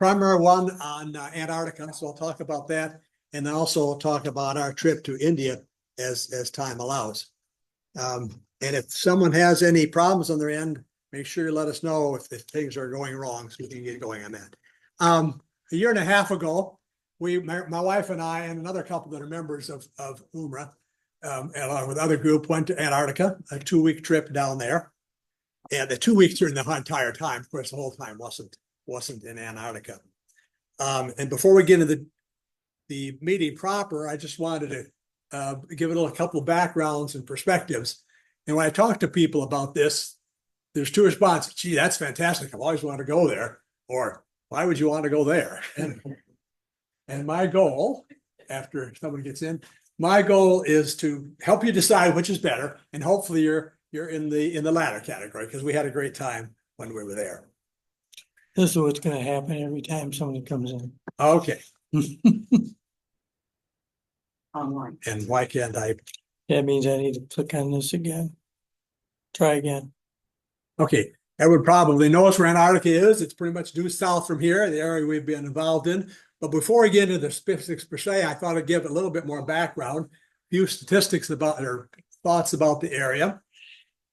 primary one on Antarctica, so I'll talk about that. And then also I'll talk about our trip to India as time allows. And if someone has any problems on their end, make sure you let us know if things are going wrong so we can get going on that. A year and a half ago, my wife and I and another couple that are members of UMRA, along with other group, went to Antarctica, a 2-week trip down there. And the 2 weeks during the entire time, of course, the whole time wasn't in Antarctica. And before we get into the meeting proper, I just wanted to give it a couple of backgrounds and perspectives. And when I talk to people about this, there's two responses. Gee, that's fantastic. I've always wanted to go there. Or why would you want to go there? And my goal, after someone gets in, my goal is to help you decide which is better. And hopefully you're in the latter category, because we had a great time when we were there. This is what's going to happen every time somebody comes in. Okay. Online. And why can't I? That means I need to click on this again. Try again. Okay. Everyone probably knows where Antarctica is. It's pretty much due south from here, the area we've been involved in. But before we get into the specifics per se, I thought I'd give a little bit more background, a few statistics about or thoughts about the area.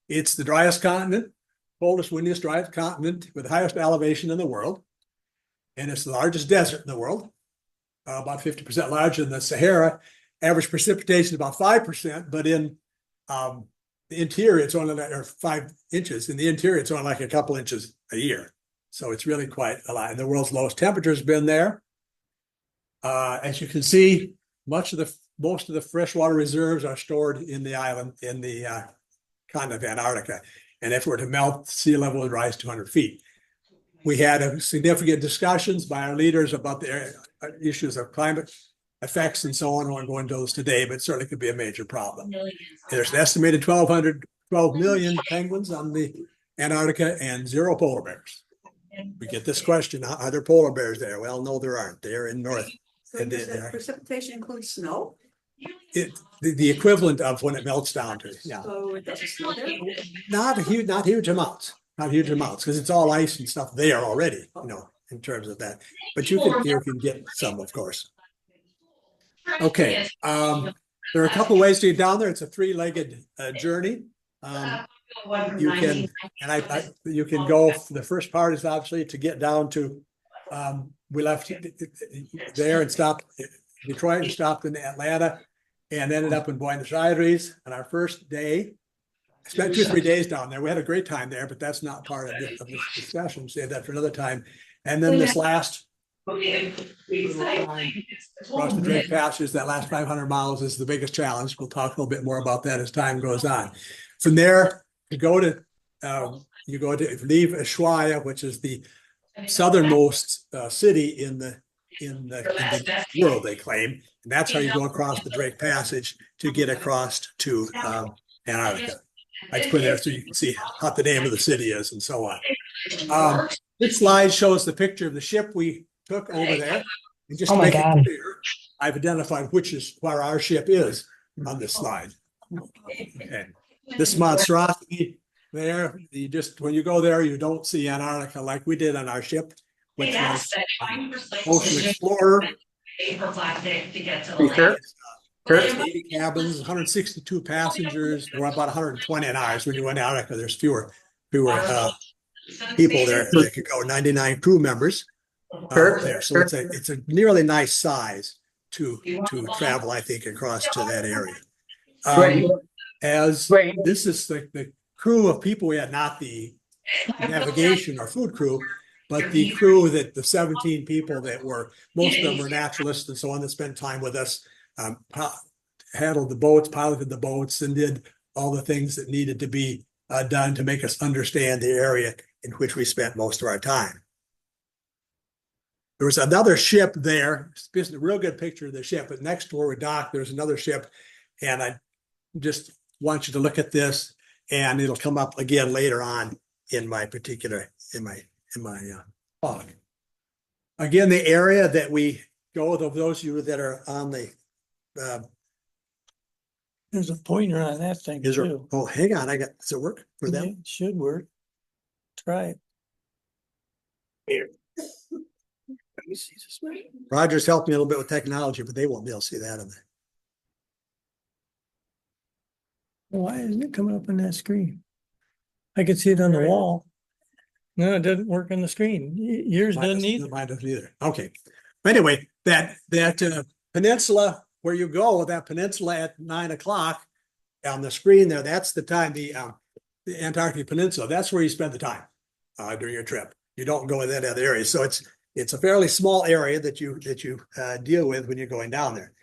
It's the driest continent, coldest, windiest, driest continent with the highest elevation in the world. And it's the largest desert in the world, about 50% larger than the Sahara. Average precipitation about 5%, but in the interior, it's only like, or 5 inches. In the interior, it's only like a couple inches a year. So it's really quite a lot. And the world's lowest temperature has been there. As you can see, most of the freshwater reserves are stored in the island, in the continent of Antarctica. And if it were to melt, sea level would rise 200 feet. We had significant discussions by our leaders about the issues of climate effects and so on. I won't go into those today, but it certainly could be a major problem. There's an estimated 12 million penguins on the Antarctica and 0 polar bears. We get this question, are there polar bears there? Well, no, there aren't. They're in north. So does the precipitation include snow? The equivalent of when it melts down to, yeah. So it doesn't snow there? Not huge amounts, because it's all ice and stuff there already, in terms of that. But you can get some, of course. Okay, there are a couple ways to get down there. It's a 3-legged journey. You can go. The first part is obviously to get down to. We left there and stopped Detroit and stopped in Atlanta and ended up in Buenos Aires on our first day. I spent 2 or 3 days down there. We had a great time there, but that's not part of this discussion. Save that for another time. And then this last across the Drake Passage, that last 500 miles is the biggest challenge. We'll talk a little bit more about that as time goes on. From there, you leave Ushuaia, which is the southernmost city in the world, they claim, and that's how you go across the Drake Passage to get across to Antarctica. I put there so you can see what the name of the city is and so on. This slide shows the picture of the ship we took over there, and just to make it clear, I've identified where our ship is on this slide. Okay. This monstrosity there, when you go there, you don't see Antarctica like we did on our ship, which was Ocean Explorer. 80 cabins, 162 passengers. We're about 120 in ours. When you went to Antarctica, there's fewer people there. They could go 99 crew members there. So it's a nearly nice size to travel, I think, across to that area. This is the crew of people we had, not the navigation or food crew, but the crew the 17 people that most of them were naturalists and so on, that spent time with us, handled the boats, piloted the boats, and did all the things that needed to be done to make us understand the area in which we spent most of our time. There was another ship there. It's a real good picture of the ship, but next to where we docked, there's another ship, and I just want you to look at this, and it'll come up again later on in my talk. Again, the area that we go, those of you that are on the there's a pointer on that thing too. Oh, hang on, does it work for them? It should work. Try it. Here. You see this way? Roger's helped me a little bit with technology, but they won't be able to see that in there. Why isn't it coming up on that screen? I can see it on the wall. No, it doesn't work on the screen. Yours doesn't either. Mine doesn't either. Okay. Anyway, that peninsula where you go, that peninsula at 9 o'clock on the screen there, that's the time, the Antarctic Peninsula, that's where you spend the time during your trip. You don't go in that other area. So it's a fairly small area that you deal with when you're going down there.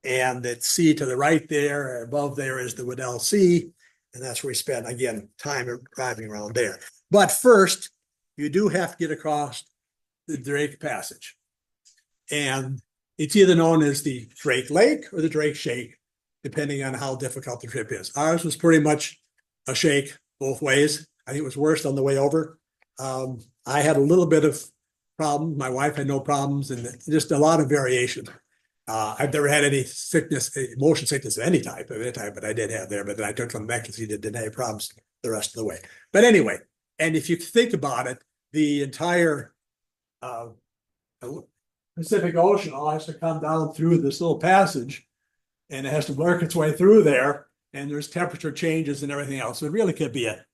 And that sea to the right there, above there is the Weddell Sea. And that's where we spend, again, time driving around there. But first, you do have to get across the Drake Passage. And it's either known as the Drake Lake or the Drake Shake, depending on how difficult the trip is. Ours was pretty much a shake both ways. I think it was worse on the way over. I had a little bit of problem. My wife had no problems, and just a lot of variation. I've never had any sickness, motion sickness of any type, but I did have there. But then I took some Mexican, didn't have any problems the rest of the way. But anyway, and if you think about it, the entire Pacific Ocean all has to come down through this little passage, and it has to work its way through there. And there's temperature changes and everything else. So it really could be a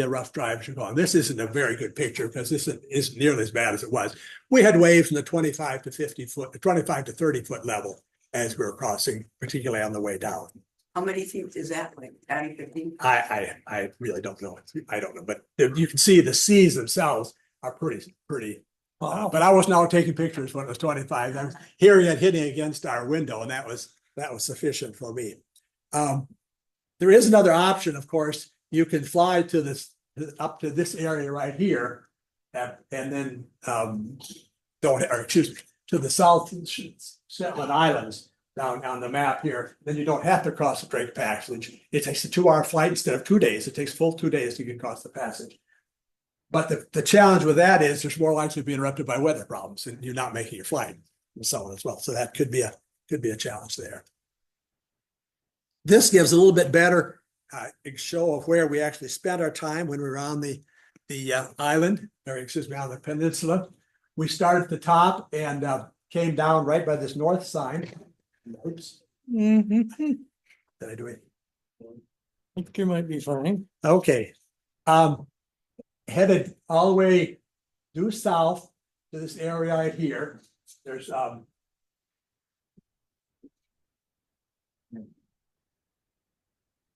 rough drive as you're going. This isn't a very good picture because this isn't nearly as bad as it was. We had waves in the 25 to 30 foot level as we were crossing, particularly on the way down. How many feet is that, like 10, 15? I really don't know. I don't know, but you can see the seas themselves are pretty. Wow. But I was now taking pictures when it was 25. I was hearing it hitting against our window, and that was sufficient for me. There is another option, of course. You can fly to up to this area right here, and then to the South Shetland Islands down on the map here. Then you don't have to cross the Drake Passage. It takes a 2-hour flight instead of 2 days. It takes full 2 days to get across the passage. But the challenge with that is there's more likely to be interrupted by weather problems, and you're not making your flight and so on as well. So that could be a challenge there. This gives a little bit better show of where we actually spent our time when we were on the island, or excuse me, on the peninsula. We started at the top and came down right by this north sign. Oops. Mhm. Did I do it? I think you might be fine. Okay. Headed all the way due south to this area right here. There's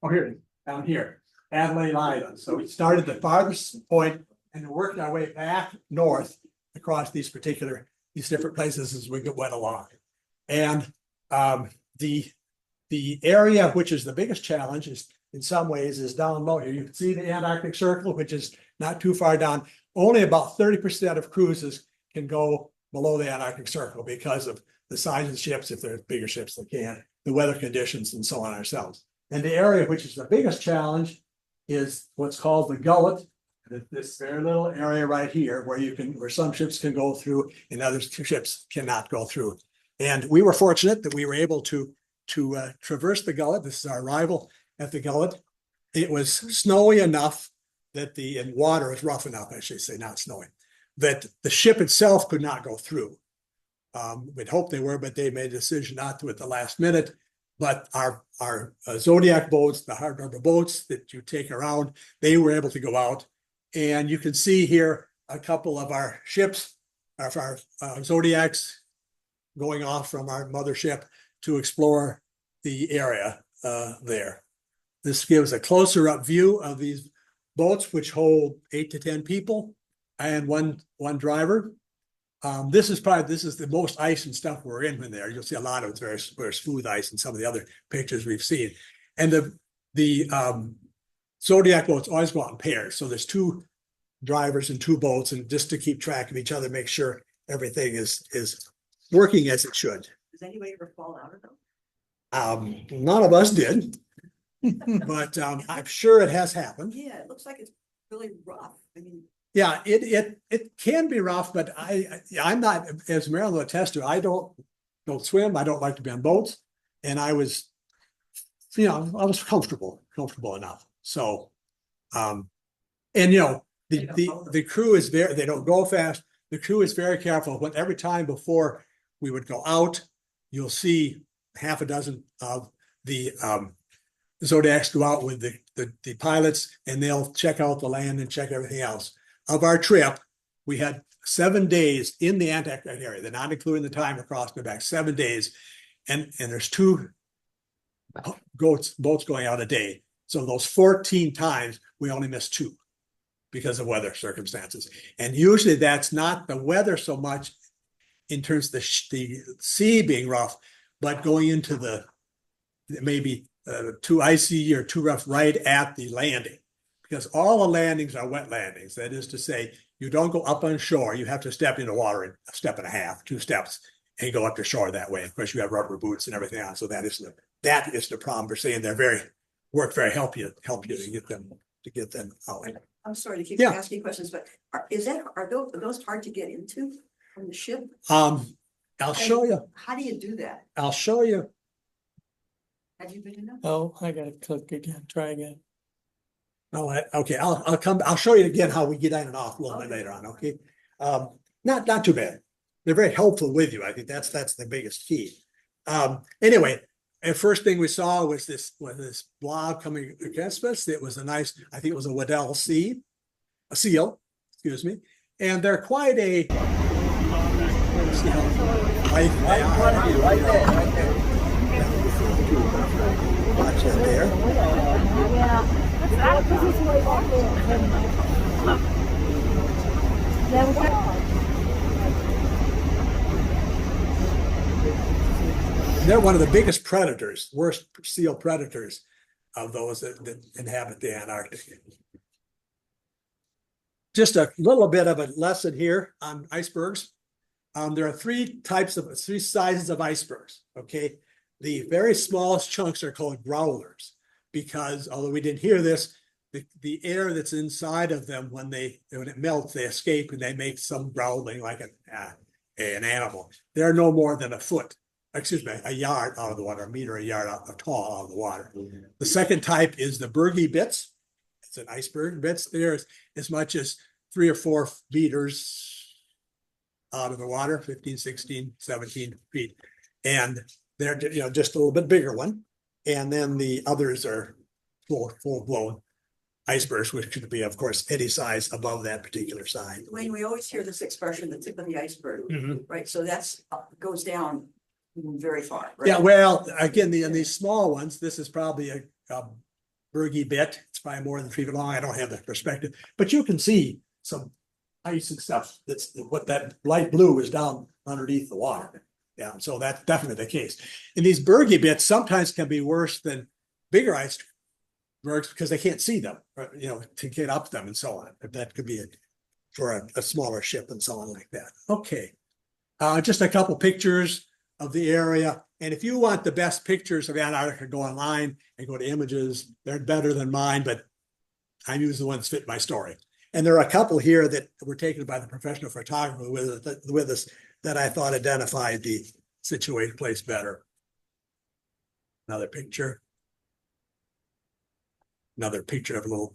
here, down here, Adelaide Island. So we started the farthest point and worked our way back north across these different places as we went along. And the area which is the biggest challenge is in some ways is down low here. You can see the Antarctic Circle, which is not too far down. Only about 30% of cruises can go below the Antarctic Circle because of the size of the ships. If they're bigger ships, they can, the weather conditions and so on ourselves. And the area which is the biggest challenge is what's called the gullet. This very little area right here where some ships can go through and other ships cannot go through. And we were fortunate that we were able to traverse the gullet. This is our arrival at the gullet. It was snowy enough that and water is rough enough, I should say, not snowy, that the ship itself could not go through. We'd hoped they were, but they made a decision not to at the last minute. But our Zodiac boats, the hard rubber boats that you take around, they were able to go out. And you can see here a couple of our ships, of our Zodiacs going off from our mothership to explore the area there. This gives a closer up view of these boats, which hold 8 to 10 people and one driver. This is the most ice and stuff we're in when there. You'll see a lot of it's very smooth ice in some of the other pictures we've seen. And the Zodiac boats always go out in pairs. So there's 2 drivers and 2 boats, and just to keep track of each other, make sure everything is working as it should. Does anybody ever fall out of them? None of us did, but I'm sure it has happened. Yeah, it looks like it's really rough. I mean, Yeah, it can be rough, but I'm not, as Marilyn will attest to, I don't swim. I don't like to be on boats, and I was comfortable enough. So, and the crew is there. They don't go fast. The crew is very careful. When every time before we would go out, you'll see half a dozen of the Zodiacs go out with the pilots, and they'll check out the land and check everything else. Of our trip, we had 7 days in the Antarctic area. They're not including the time across the back, 7 days. And there's 2 boats going out a day. So those 14 times, we only missed 2 because of weather circumstances. And usually that's not the weather so much in terms of the sea being rough, but going into the maybe too icy or too rough right at the landing. Because all the landings are wet landings. That is to say, you don't go up on shore. You have to step into water in a step and a half, 2 steps, and go up to shore that way. Of course, you have rubber boots and everything else. So that is the problem. We're saying they're help you to get them out. I'm sorry to keep Yeah. asking questions, but are those hard to get into from the ship? I'll show you. How do you do that? I'll show you. Have you been in them? Oh, I gotta click again, try again. Oh, okay. I'll show you again how we get in and off a little bit later on. Okay. Not too bad. They're very helpful with you. I think that's the biggest key. Anyway, the first thing we saw was this blob coming against us. It was I think it was a Weddell seal, excuse me. And they're quite a, let's see how life they are. Right there. Watch that there. They're one of the biggest predators, worst seal predators of those that inhabit the Antarctic. Just a little bit of a lesson here on icebergs. There are 3 sizes of icebergs, okay? The very smallest chunks are called growlers because, although we didn't hear this, the air that's inside of them, when it melts, they escape and they make some growling like an animal. They're no more than a yard out of the water, a yard out tall out of the water. The second type is the Bergy bits. It's an iceberg. Bits there as much as 3 or 4 meters out of the water, 15, 16, 17 feet. And they're just a little bit bigger one. And then the others are full-blown icebergs, which could be, of course, any size above that particular size. Wayne, we always hear this expression, the tip of the iceberg, Mhm. right? So that's goes down very far, right? Yeah, well, again, in these small ones, this is probably a Bergy bit. It's probably more than 3 feet long. I don't have the perspective, but you can see some ice and stuff. That's what that light blue is down underneath the water. Yeah, so that's definitely the case. And these Bergy bits sometimes can be worse than bigger icebergs because they can't see them, to get up them and so on. That could be for a smaller ship and so on like that. Okay, just a couple pictures of the area. And if you want the best pictures of Antarctica, go online and go to images. They're better than mine, but I use the ones that fit my story. And there are a couple here that were taken by the professional photographer with us that I thought identified the situated place better. Another picture. Another picture of a little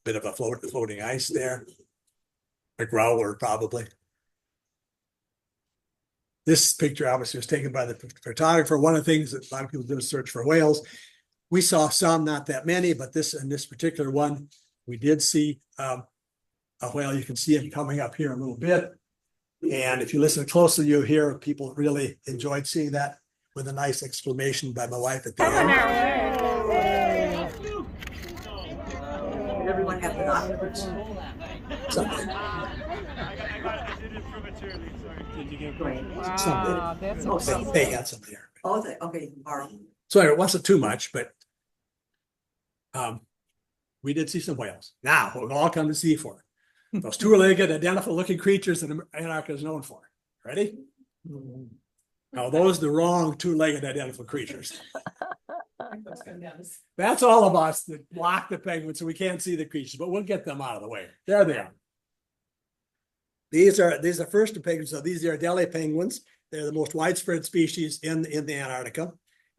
bit of a floating ice there. A growler, probably. This picture obviously was taken by the photographer. One of the things that a lot of people do is search for whales. We saw some, not that many, but in this particular one, we did see a whale. You can see it coming up here a little bit. And if you listen closely, you'll hear people really enjoyed seeing that, with a nice exclamation by my wife at the end. Did everyone have binoculars? Something. Something. They had some there. Oh, okay, borrow. So it wasn't too much, but we did see some whales. Now we'll all come to sea for those 2-legged, identical-looking creatures that Antarctica is known for. Ready? Now those are the wrong 2-legged identical creatures. That's all of us that block the penguins, so we can't see the creatures, but we'll get them out of the way. There they are. These are first penguins. So these are Adelie penguins. They're the most widespread species in the Antarctica,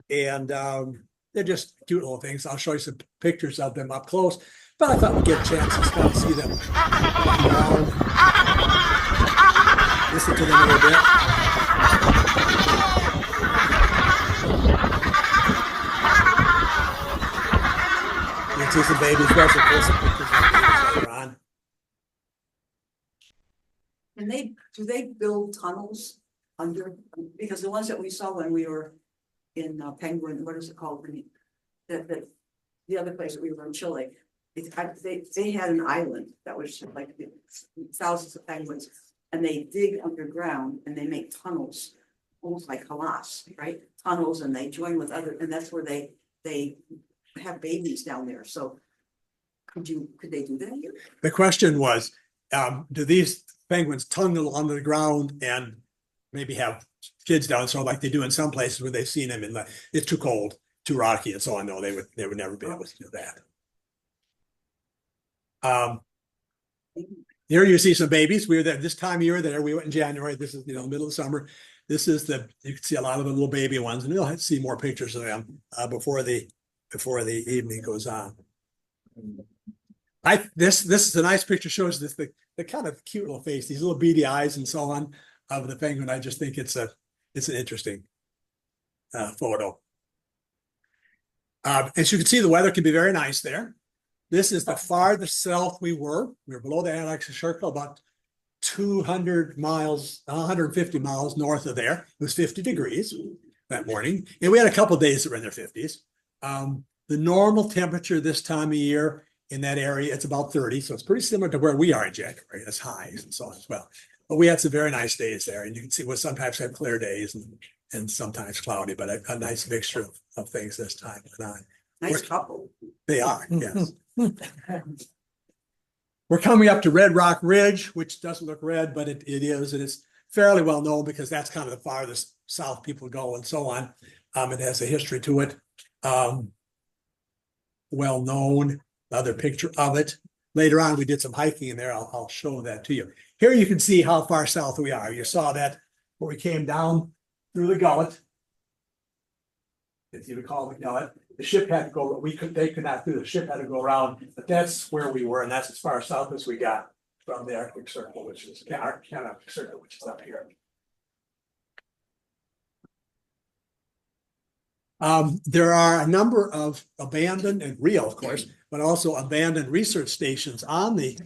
and they're just cute little things. I'll show you some pictures of them up close. But I thought we'd get a chance to kind of see them walking around. Listen to them a little bit. You can see some babies. We'll also post some pictures of babies later on. And do they build tunnels under, because the ones that we saw when we were in Penguin, what is it called? The other place that we were in Chile, they had an island that was like thousands of penguins, and they dig underground and they make tunnels, almost like halas, right? Tunnels, and they join with other, and that's where they have babies down there. So could they do that here? The question was, do these penguins tunnel under the ground and maybe have kids down, so like they do in some places where they've seen them in the, it's too cold, too rocky and so on. No, they would never be able to do that. Here you see some babies. We were there this time of year there. We went in January. This is, the middle of the summer. This is you can see a lot of the little baby ones, and you'll have to see more pictures of them before the evening goes on. This is a nice picture, shows the kind of cute little face, these little beady eyes and so on of the penguin. I just think it's an interesting photo. As you can see, the weather can be very nice there. This is the farthest south we were. We were below the Antarctic Circle, about 200 miles, 150 miles north of there. It was 50 degrees that morning. And we had a couple of days that were in their 50s. The normal temperature this time of year in that area, it's about 30. So it's pretty similar to where we are in January. It's highs and so on as well. But we had some very nice days there. And you can see we'll sometimes have clear days and sometimes cloudy, but a nice mixture of things this time went on. Nice couple. They are, yes. We're coming up to Red Rock Ridge, which doesn't look red, but it is, and it's fairly well known because that's kind of the farthest south people go and so on. It has a history to it. Well known. Another picture of it. Later on, we did some hiking in there. I'll show that to you. Here you can see how far south we are. You saw that where we came down through the gullet. If you recall the gullet, the ship had to go. They could not do. The ship had to go around, but that's where we were, and that's as far south as we got from the Arctic Circle, which is Antarctic Circle, which is up here. There are a number of abandoned and real, of course, but also abandoned research stations on the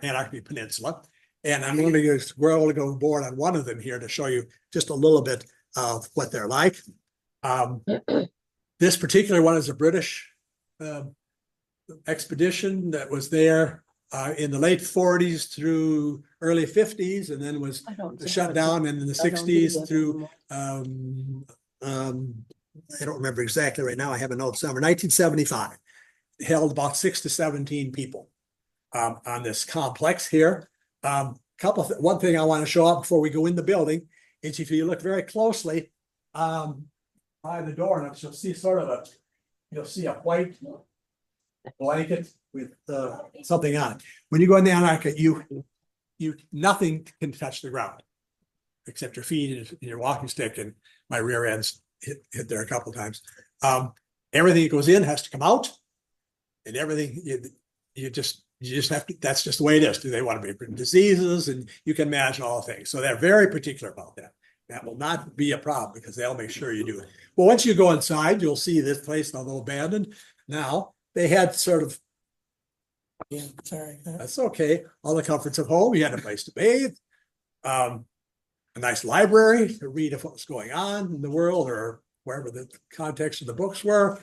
Antarctic Peninsula. And we're going to go aboard on one of them here to show you just a little bit of what they're like. This particular one is a British expedition that was there in the late 40s through early 50s, and then was shut down in the 60s through I don't remember exactly right now. I have a note somewhere. 1975 held about 6 to 17 people on this complex here. One thing I want to show up before we go in the building is if you look very closely by the door, and you'll see you'll see a white blanket with something on it. When you go in the Antarctic, nothing can touch the ground except your feet and your walking stick, and my rear ends hit there a couple of times. Everything that goes in has to come out, and everything you just have to. That's just the way it is. Do they want to be diseases, and you can imagine all things. So they're very particular about that. That will not be a problem because they'll make sure you do it. Well, once you go inside, you'll see this place, although abandoned, now they had sort of. Yeah, sorry. That's okay. All the comforts of home. You had a place to bathe, a nice library to read of what's going on in the world or wherever the context of the books were.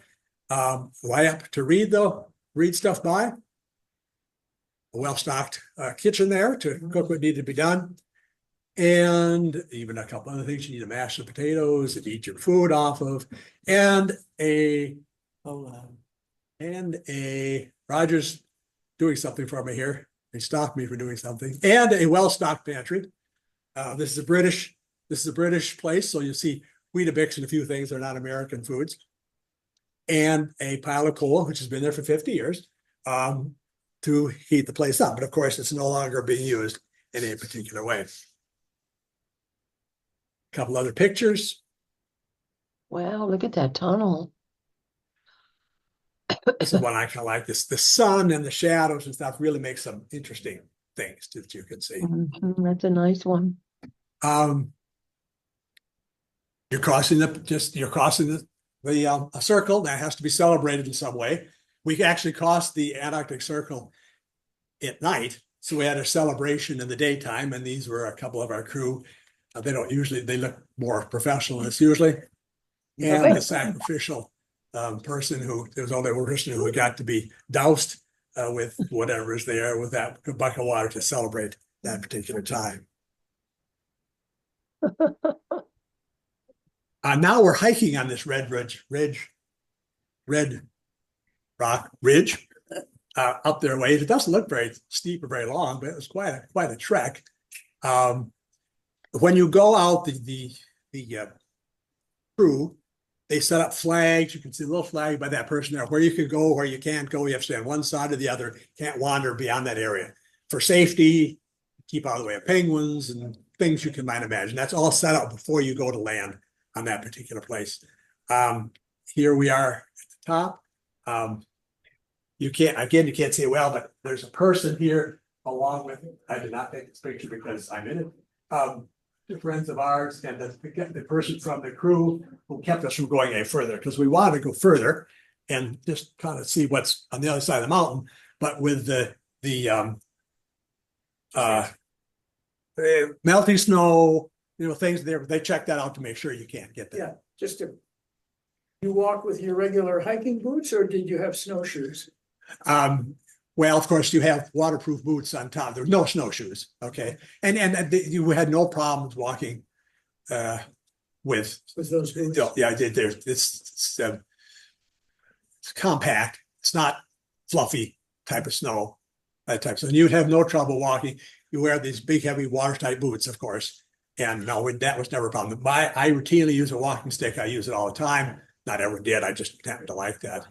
Lamp to read stuff by. A well-stocked kitchen there to cook what needed to be done. And even a couple other things. You need to mash the potatoes and eat your food off of, and Roger's doing something for me here. They stopped me for doing something, and a well-stocked pantry. This is a British place, so you see Weetabix and a few things. They're not American foods, and a pile of coal, which has been there for 50 years, to heat the place up. But of course, it's no longer being used in a particular way. A couple other pictures. Wow, look at that tunnel. This is one I kind of like. The sun and the shadows and stuff really make some interesting things that you can see. That's a nice one. You're crossing a circle that has to be celebrated in some way. We actually crossed the Antarctic Circle at night, so we had a celebration in the daytime, and these were a couple of our crew. They don't usually, they look more professional than it's usually. And the sacrificial person there was only one person who got to be doused with whatever is there with that bucket of water to celebrate that particular time. Now we're hiking on this red rock ridge up there a ways. It doesn't look very steep or very long, but it was quite a trek. When you go out, the crew, they set up flags. You can see a little flag by that person there, where you can go, where you can't go. You have to stay on one side or the other. Can't wander beyond that area. For safety, keep out of the way of penguins and things you can might imagine. That's all set up before you go to land on that particular place. Here we are at the top. You can't see it well, but there's a person here along with it. I did not take this picture because I'm in it. Two friends of ours and the person from the crew who kept us from going any further, because we wanted to go further and just kind of see what's on the other side of the mountain. But with the melting snow, things there, they check that out to make sure you can't get there. Yeah, you walk with your regular hiking boots, or did you have snowshoes? Well, of course, you have waterproof boots on top. There's no snowshoes, okay, and you had no problems walking with those boots? Yeah, it's compact. It's not fluffy type of snow, that type. So you'd have no trouble walking. You wear these big, heavy, watertight boots, of course. And no, that was never a problem. I routinely use a walking stick. I use it all the time. Not ever did. I just happened to like that.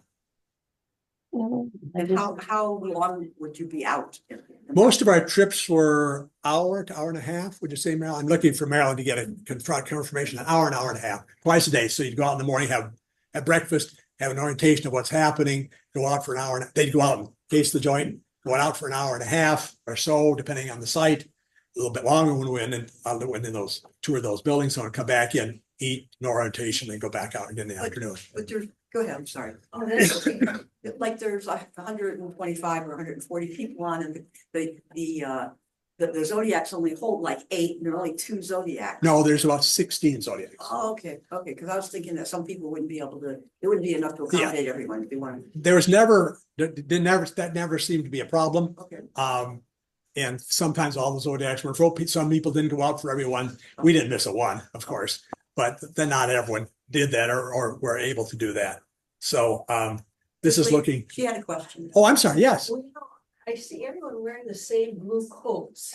And how long would you be out? Most of our trips were hour to hour and a half. Would you say, Marilyn? I'm looking for Marilyn to get a confirmation, an hour and a half, twice a day. So you'd go out in the morning, have breakfast, have an orientation of what's happening, go out for an hour. They'd go out and case the joint, go out for an hour and a half or so, depending on the site. A little bit longer when we went in those tour of those buildings. So I'd come back in, eat, no orientation, then go back out again in the afternoon. But go ahead, I'm sorry. Oh, that's okay. Like there's 125 or 140 people on, and the Zodiacs only hold like 8, and there are only 2 Zodiacs. No, there's about 16 Zodiacs. Oh, okay, because I was thinking that some people wouldn't be able to, it wouldn't be enough to accommodate everyone if they wanted. That never seemed to be a problem. Okay. And sometimes all the Zodiacs were full. Some people didn't go out for everyone. We didn't miss a one, of course, but then not everyone did that or were able to do that. So this is looking. She had a question. Oh, I'm sorry. Yes. Well, I see everyone wearing the same blue coats.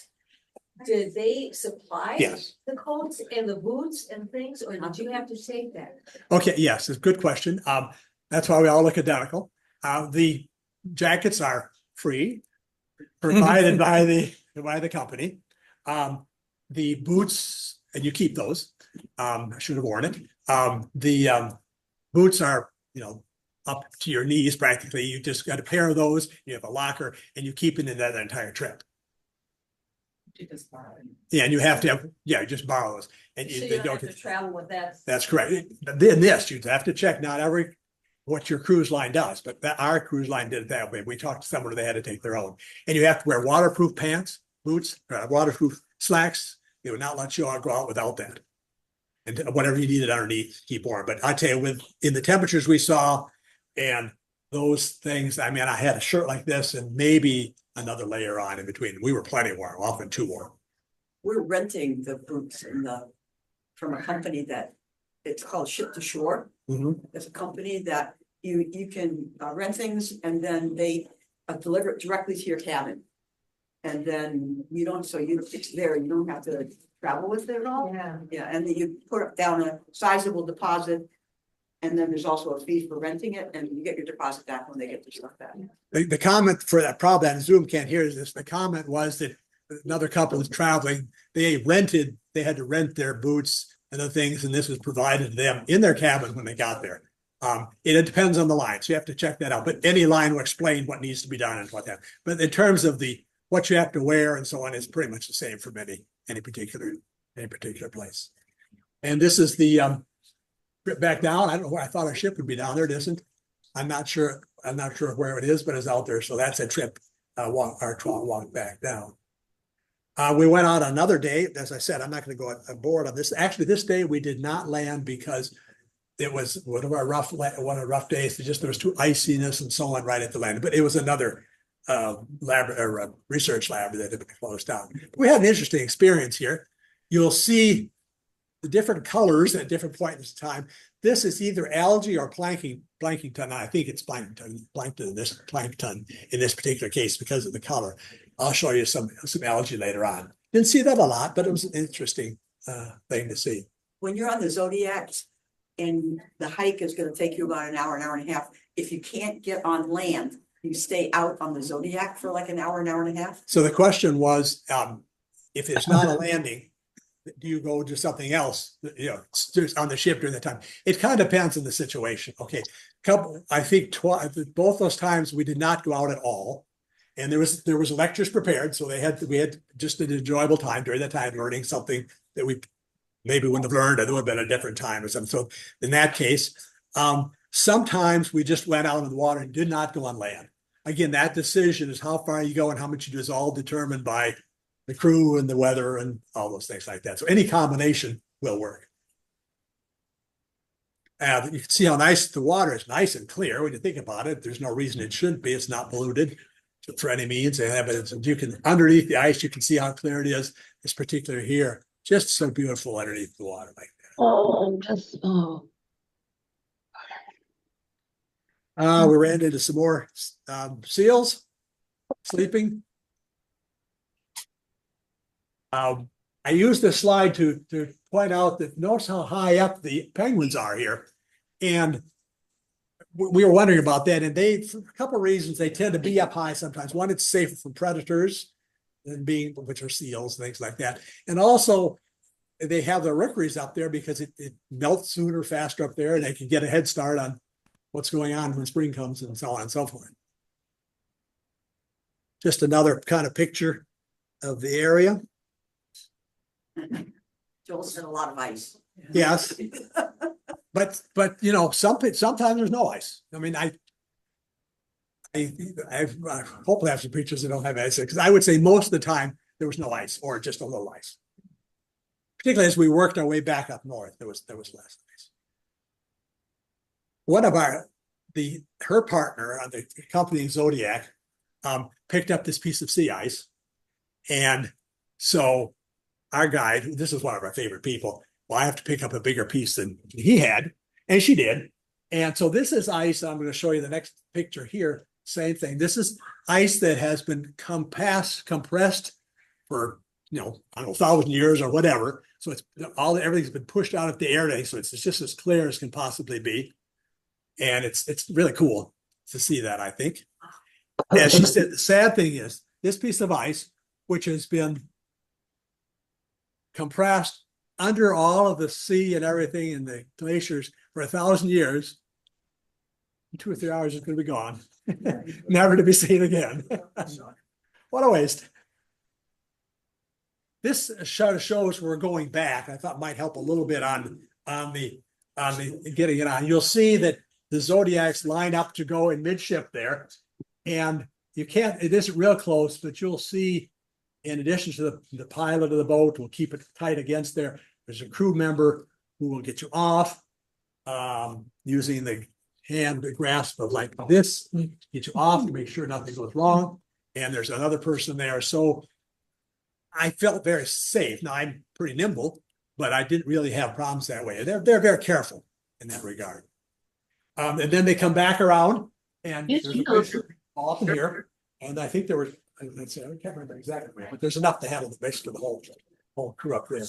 Did they supply Yes. the coats and the boots and things, or did you have to take that? Okay. Yes. It's a good question. That's why we all look identical. The jackets are free, provided by the company. The boots, and you keep those. I should have worn it. The boots are, up to your knees practically. You just got a pair of those. You have a locker, and you keep it in that entire trip. You just borrow it. Yeah, and you have to have, you just borrow those, and So they you don't have to travel with that. That's correct. Then this, you'd have to check not every what your cruise line does, but our cruise line did it that way. We talked to someone, they had to take their own, and you have to wear waterproof pants, boots, waterproof slacks. They would not let you go out without that, and whatever you needed underneath, keep warm. But I tell you, in the temperatures we saw, and those things, I mean, I had a shirt like this and maybe another layer on in between. We were plenty warm, often too warm. We're renting the boots from a company that it's called Ship to Shore. It's a company that you can rent things, and then they deliver it directly to your cabin. And then it's there, you don't have to travel with it at all. Yeah, and then you put down a sizable deposit. And then there's also a fee for renting it, and you get your deposit back when they get their stuff back. The comment for that, probably on Zoom can't hear this. The comment was that another couple is traveling. They had to rent their boots and the things, and this was provided to them in their cabin when they got there. It depends on the line, so you have to check that out, but any line will explain what needs to be done and what that, but in terms of what you have to wear and so on, is pretty much the same from any particular place. And this is the, trip back down. I don't know where I thought our ship would be down there. It isn't. I'm not sure where it is, but it's out there. So that's a trip, walk back down. We went out another day. As I said, I'm not going to go aboard on this. Actually, this day we did not land because it was one of our rough days. There was too iciness and so on right at the land. But it was another research lab that had been closed down. We had an interesting experience here. You'll see the different colors at different points in time. This is either algae or plankton. I think it's plankton in this particular case because of the color. I'll show you some algae later on. Didn't see that a lot, but it was an interesting thing to see. When you're on the Zodiac and the hike is gonna take you about an hour and a half, if you can't get on land, you stay out on the Zodiac for like an hour and a half? So the question was, if it's not a landing, do you go do something else, on the ship during the time? It kind of depends on the situation. Okay. I think both those times we did not go out at all. And there was lectures prepared. So we had just an enjoyable time during that time, learning something that we maybe wouldn't have learned. It would have been a different time or something. So in that case, sometimes we just went out in the water and did not go on land. Again, that decision is how far you go and how much you do is all determined by the crew and the weather and all those things like that. So any combination will work. You can see how nice the water is, nice and clear when you think about it. There's no reason it shouldn't be. It's not polluted for any means. And evidence, you can underneath the ice, you can see how clear it is. This particular here, just so beautiful underneath the water like that. We ran into some more seals sleeping. I used this slide to point out that notice how high up the penguins are here. And we were wondering about that. And for a couple of reasons, they tend to be up high sometimes. One, it's safer from predators which are seals, things like that. And also they have the rookeries up there because it melts sooner, faster up there, and they can get a head start on what's going on when spring comes and so on and so forth. Just another kind of picture of the area. Joel said a lot of ice. Yes. But sometimes there's no ice. I mean, I hopefully have some pictures that don't have ice, because I would say most of the time there was no ice or just a little ice. Particularly as we worked our way back up north, there was less ice. One of her partner on the company Zodiac picked up this piece of sea ice, and so our guide, this is one of our favorite people, well, I have to pick up a bigger piece than he had, and she did. And so this is ice. I'm going to show you the next picture here. Same thing. This is ice that has been compressed for, I don't know, 1,000 years or whatever. So it's everything's been pushed out of the air today. So it's just as clear as can possibly be. And it's really cool to see that, I think. As she said, the sad thing is this piece of ice, which has been compressed under all of the sea and everything in the glaciers for 1,000 years, in 2 or 3 hours it's going to be gone, never to be seen again. What a waste. This shows we're going back. I thought might help a little bit on the getting it on. You'll see that the Zodiacs line up to go in midship there, and it isn't real close, but you'll see, in addition to the pilot of the boat will keep it tight against there, there's a crew member who will get you off using the hand grasp of like this, get you off to make sure nothing goes wrong. And there's another person there. So I felt very safe. Now I'm pretty nimble, but I didn't really have problems that way. They're very careful in that regard. And then they come back around, and there's a picture off here. And I think there was, I can't remember exactly, but there's enough to handle basically the whole crew up there.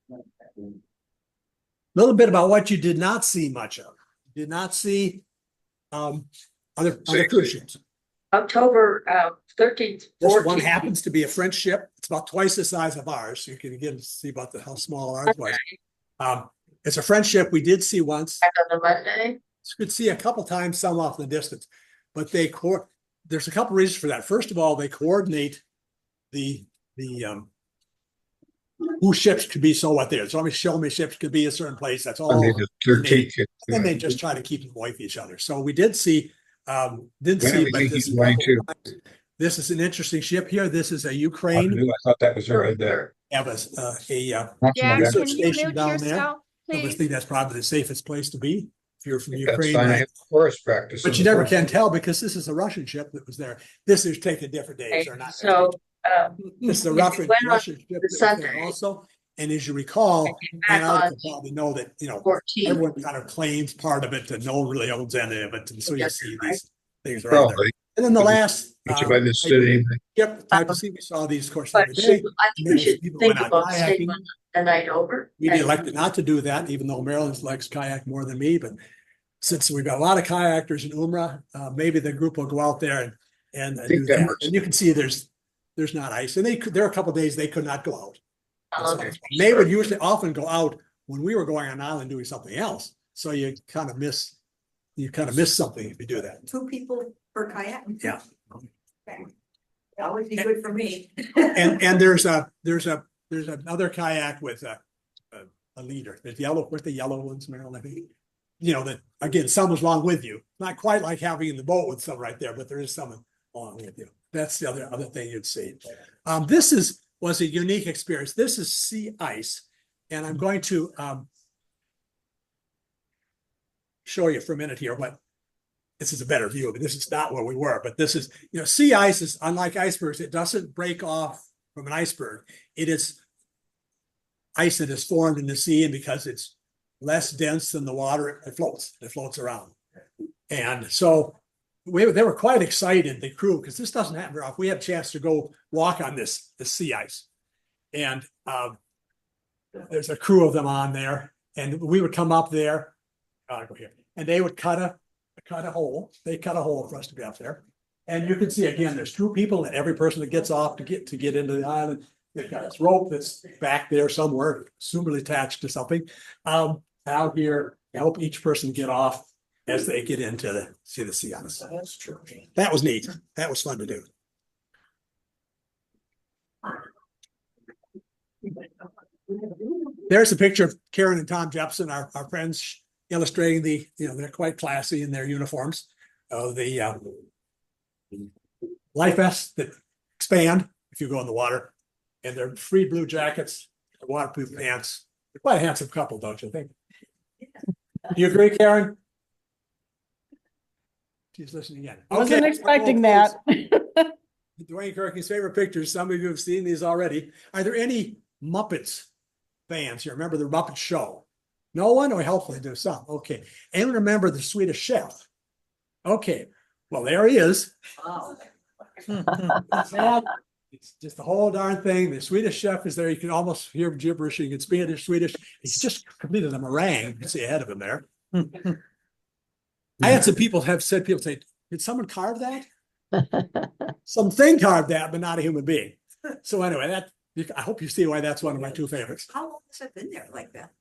A little bit about what you did not see much of. You did not see other cruise ships. October 13th, This one 14th. happens to be a French ship. It's about twice the size of ours. So you can again see about how small ours was. It's a French ship we did see once. back on the Monday. Could see a couple times, some off in the distance, but there's a couple reasons for that. First of all, they coordinate the whose ships could be so what there. So show me ships could be a certain place. That's all. Monday the 13th. And they just try to keep them away from each other. So we did see, When do we think he's this, going to? this is an interesting ship here. This is a I Ukraine. thought that was already there. Have Not Jack, November. can you station mute down there. yourself, I please? think that's probably the safest place to be if you're from That's Ukraine. fine. I Right? have forest practice. But you never can tell because this is a Russian ship that was there. This is taking different days. Okay, They're not. so, This is a if you Russian went on Russian ship that was there Sunday, also. And as you recall, and came and back I on probably know that, 14. everyone kind of claims part of it and no one really owns any of it. And so you Yes, see right. these things around there. Probably. And then the last. But you might have stood anything. Yep, type of sea, we saw these, of course, But every should, day. I think we Many should people think went out about staying kayaking. the night over. We and- elected not to do that, even though Maryland likes kayak more than me, but since we've got a lot of kayakers in UMRA, maybe the group will go out there and I do think that that. works. And you can see there's not ice, and there are a couple of days they could not go out. Okay. They would usually often go out when we were going on an island doing something else. So you kind of miss something if you do that. 2 people per kayak? Yeah. That would be good for me. And there's another kayak with a leader. There's the yellow ones, Maryland, I think. That again, someone's along with you. Not quite like having in the boat with someone right there, but there is someone along with you. That's the other thing you'd see. This was a unique experience. This is sea ice, and I'm going to show you for a minute here what. This is a better view of it. This is not where we were, but this is, sea ice is unlike icebergs. It doesn't break off from an iceberg. It is ice that is formed in the sea, and because it's less dense than the water, it floats around. And so they were quite excited, the crew, because this doesn't happen very often. We had a chance to go walk on this sea ice. And there's a crew of them on there, and we would come up there, go here, and they would cut a hole. They cut a hole for us to be up there. And you can see again, there's 2 people, and every person that gets off to get into the island, they've got this rope that's back there somewhere, assumably attached to something. Out here, help each person get off as they get into the sea ice. That's true. That was neat. That was fun to do. There's a picture of Karen and Tom Jepson, our friends, illustrating they're quite classy in their uniforms. The life vests that expand if you go in the water, and their free blue jackets, waterproof pants. They're quite a handsome couple, don't you think? Do you agree, Karen? She's listening again. Wasn't Okay. expecting that. Dwayne Kirky's favorite pictures. Some of you have seen these already. Are there any Muppets fans here? Remember the Muppet Show? No one? Or hopefully there's some. Okay. And remember the Swedish Chef? Okay. Well, there he is. Wow. It's just the whole darn thing. The Swedish Chef is there. You can almost hear him gibberish. You can speak in Swedish. He's just completed a meringue. You can see ahead of him there. I had some people say, did someone carve that? Something carved that, but not a human being. So anyway, I hope you see why that's one of my 2 favorites. How long has it been there like that?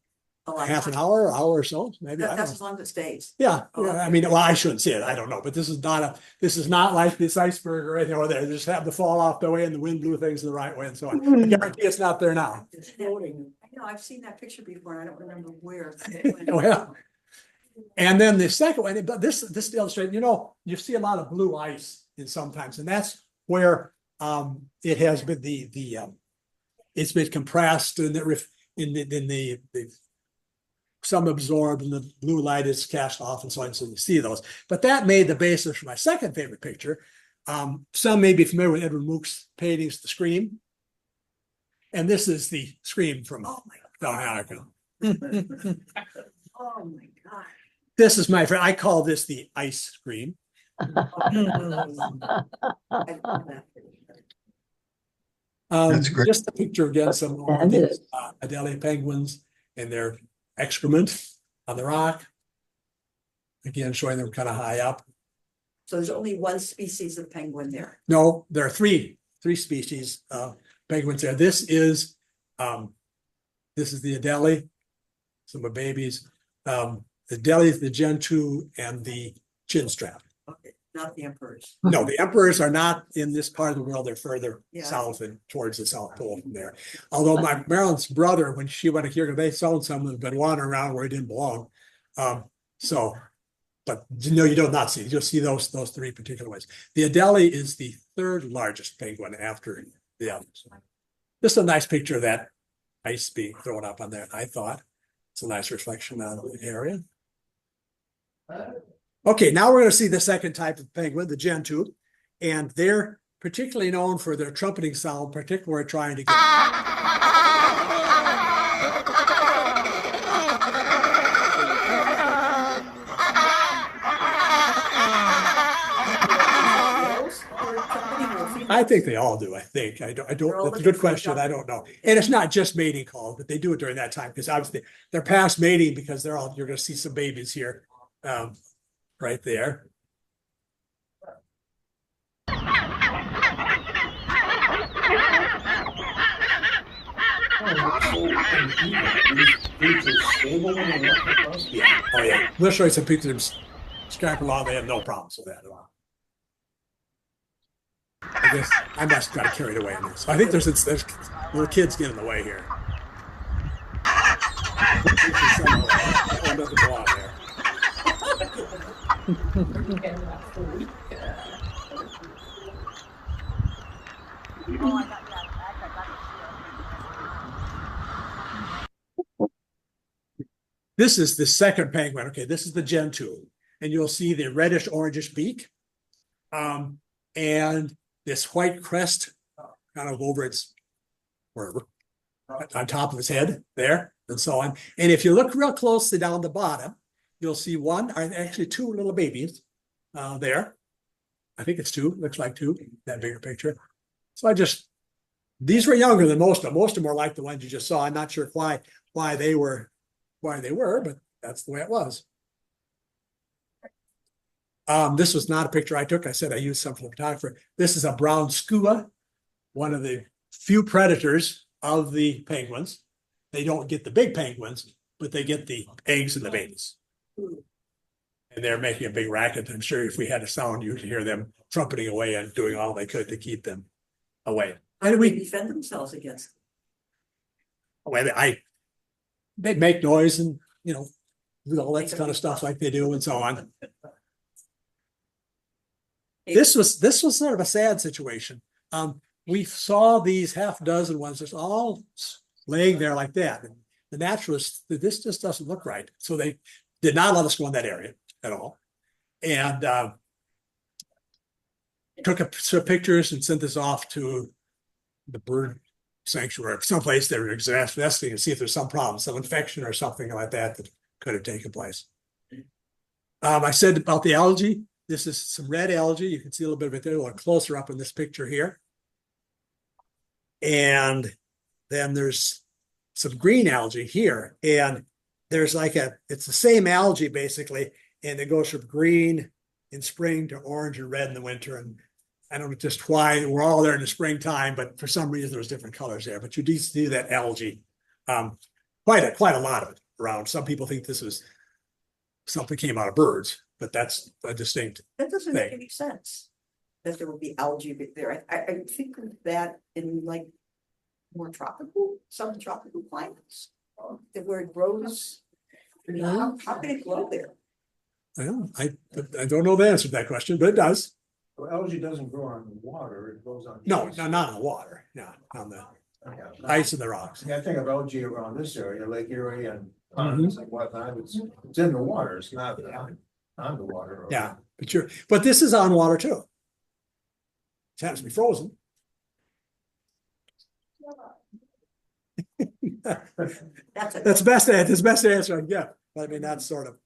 A long Half an time. hour or so, maybe. I don't That's know. as long as it stays. Yeah, Oh, I mean, well, I shouldn't say it. I don't know, but this is not like this iceberg or anything over there. They just happened to fall off the way and the wind blew things the right way and so on. I guarantee it's not there now. It's floating. I know, I've seen that picture before, and I don't remember where. Oh, yeah. And then the second one, but this illustrates, you see a lot of blue ice in sometimes, and that's where it has been it's been compressed and the some absorbed and the blue light is cast off and so on, so you see those. But that made the basis for my second favorite picture. Some may be familiar with Edward Munch's paintings, The Scream. And this is the Scream from Oh, my Don Antarctic. Oh, my God. This is my friend. I call this the ice scream. I love that. That's great. Just a picture again, some more That is. Adelie penguins and their excrement on the rock. Again, showing them kind of high up. So there's only 1 species of penguin there. No, there are three species of penguins there. This is the Adelie. some of the babies. The Delhi, the Gen 2, and the chin strap. Okay, not the emperors. No, the emperors are not in this part of the world. They're further Yeah. south and towards the South Pole from there. Although my Marilyn's brother, when she went here, they found some that have been wandering around where he didn't belong. But you don't not see. You'll see those three particular ones. The Adelie is the third largest penguin after the others. Just a nice picture of that ice being thrown up on there. I thought it's a nice reflection on the area. Okay, now we're going to see the second type of penguin, the Gen 2, and they're particularly known for their trumpeting sound, particularly trying to get. I think they all do. I think I don't. That's a good question. I don't know, and it's not just mating calls, but they do it during that time because obviously they're past mating because they're all. You're going to see some babies here, right there. Yeah. Oh yeah. We'll show you some pictures of them strapping along. They have no problems with that at all. I guess I must got carried away in this. I think there's little kids getting in the way here. Doesn't belong there. This is the second penguin. Okay, this is the Gen 2. And you'll see the reddish orangish beak. And this white crest kind of over its wherever on top of his head there and so on. And if you look real closely down the bottom, you'll see one, or actually two little babies there. I think it's two, looks like two, that bigger picture. So these were younger than most of them. Most of them were like the ones you just saw. I'm not sure why they were, but that's the way it was. This was not a picture I took. I said I used some from the photographer. This is a brown skua, one of the few predators of the penguins. They don't get the big penguins, but they get the eggs and the babies. And they're making a big racket. I'm sure if we had a sound, you'd hear them trumpeting away and doing all they could to keep them away. How do they defend themselves against them? Well, they make noise and, do all that kind of stuff like they do and so on. This was sort of a sad situation. We saw these half dozen ones just all laying there like that. And the naturalists, this just doesn't look right. So they did not let us go in that area at all. And took some pictures and sent this off to the bird sanctuary, someplace they were investigating to see if there's some problem, some infection or something like that could have taken place. I said about the algae. This is some red algae. You can see a little bit of it there, a little closer up in this picture here. And then there's some green algae here. And there's it's the same algae basically. And it goes from green in spring to orange and red in the winter. And I don't know just why we're all there in the springtime, but for some reason there's different colors there. But you do see that algae, quite a lot of it around. Some people think this is something came out of birds. But that's a distinct. That doesn't make any sense. That there would be algae there. I think of that in more subtropical climates. Where it grows. How can it grow there? Well, I don't know the answer to that question, but it does. Well, algae doesn't grow on the water, it grows on. No, not on the water. No, on the ice and the rocks. Yeah, I think of algae around this area, Lake Erie and ponds and whatnot. It's in the water. It's not on the water. Yeah, but this is on water too. It has to be frozen. That's the best answer I can get. I mean, that's sort of.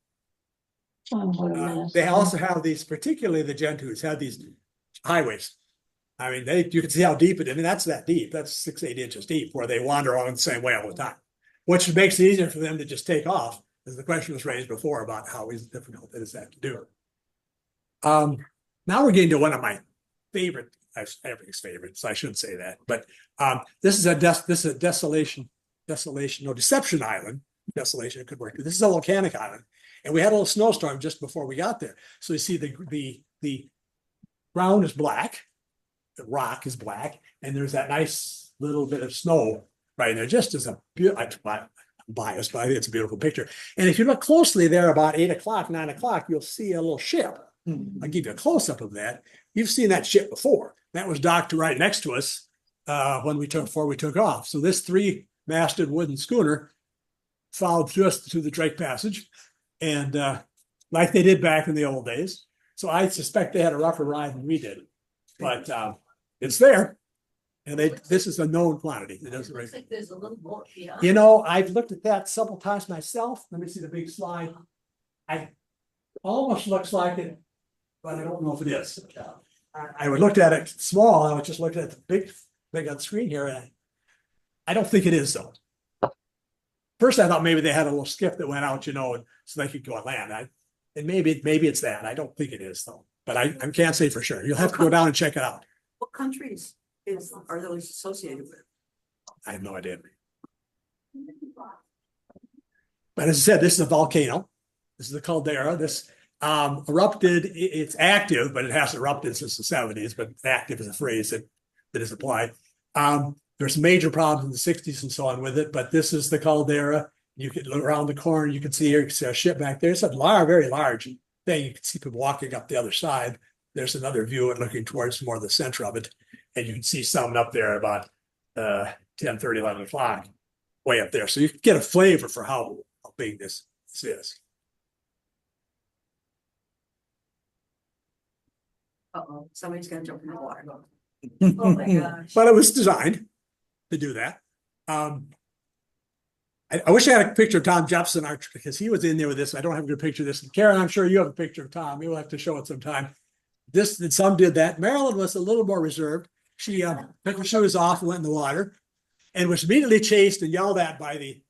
They also have these, particularly the Gen 2s, have these highways. I mean, you can see how deep it is. I mean, that's that deep. That's 6-8 inches deep, where they wander along the same way all the time, which makes it easier for them to just take off. As the question was raised before about how difficult it is that to do. Now we're getting to one of my favorite, everybody's favorite, so I shouldn't say that. But this is a Deception Island, desolation it could work. This is a volcanic island. And we had a little snowstorm just before we got there. So you see the ground is black, the rock is black, and there's that nice little bit of snow right there, just as a I'm biased, but I think it's a beautiful picture. And if you look closely there about 8 o'clock, 9 o'clock, you'll see a little ship. I'll give you a close-up of that. You've seen that ship before. That was docked right next to us before we took off. So this 3-masted wooden schooner followed through us to the Drake Passage, and like they did back in the old days. So I suspect they had a rougher ride than we did, but it's there, and this is a known quantity. It doesn't. Looks like there's a little more beyond. You know, I've looked at that several times myself. Let me see the big slide. I almost looks like it, but I don't know if it is. I would looked at it small. I was just looking at the big on the screen here, and I don't think it is though. First, I thought maybe they had a little skiff that went out, and so they could go on land. And maybe it's that. I don't think it is though, but I can't say for sure. You'll have to go down and check it out. What countries are those associated with? I have no idea. But as I said, this is a volcano. This is a caldera. This erupted. It's active, but it hasn't erupted since the 70s. But active is a phrase that is applied. There's major problems in the 60s and so on with it, but this is the caldera. You can look around the corner, you can see a ship back there. It's a very large thing. You can see people walking up the other side. There's another view and looking towards more the center of it. And you can see some up there about 10, 30, 11 o'clock, way up there. So you can get a flavor for how big this is. Uh-oh, somebody's gonna jump in the water. Oh my gosh. But it was designed to do that. I wish I had a picture of Tom Jepson, because he was in there with this. I don't have a good picture of this. Karen, I'm sure you have a picture of Tom. You'll have to show it sometime. Some did that. Marilyn was a little more reserved. She took her shoes off and went in the water, and was immediately chased and yelled at by the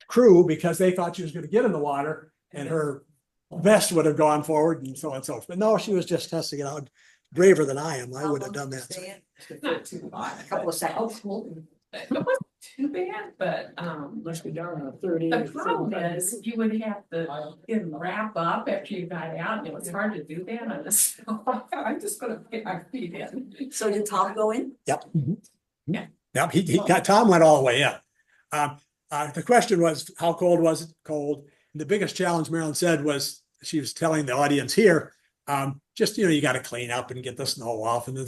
crew because they thought she was going to get in the water, and her vest would have gone forward and so on and so forth. But no, she was just testing it out. Braver than I am. I would have done that. A couple of seconds. It wasn't too bad, but Must be down on 30. the problem is you would have to wrap up after you got out, and it was hard to do that on the snow. I'm just gonna get my feet in. So did Tom go in? Yep. Yeah. Yep. He got Tom went all the way in. The question was, how cold was it? Cold. And the biggest challenge Marilyn said was, she was telling the audience here, just, you got to clean up and get the snow off and the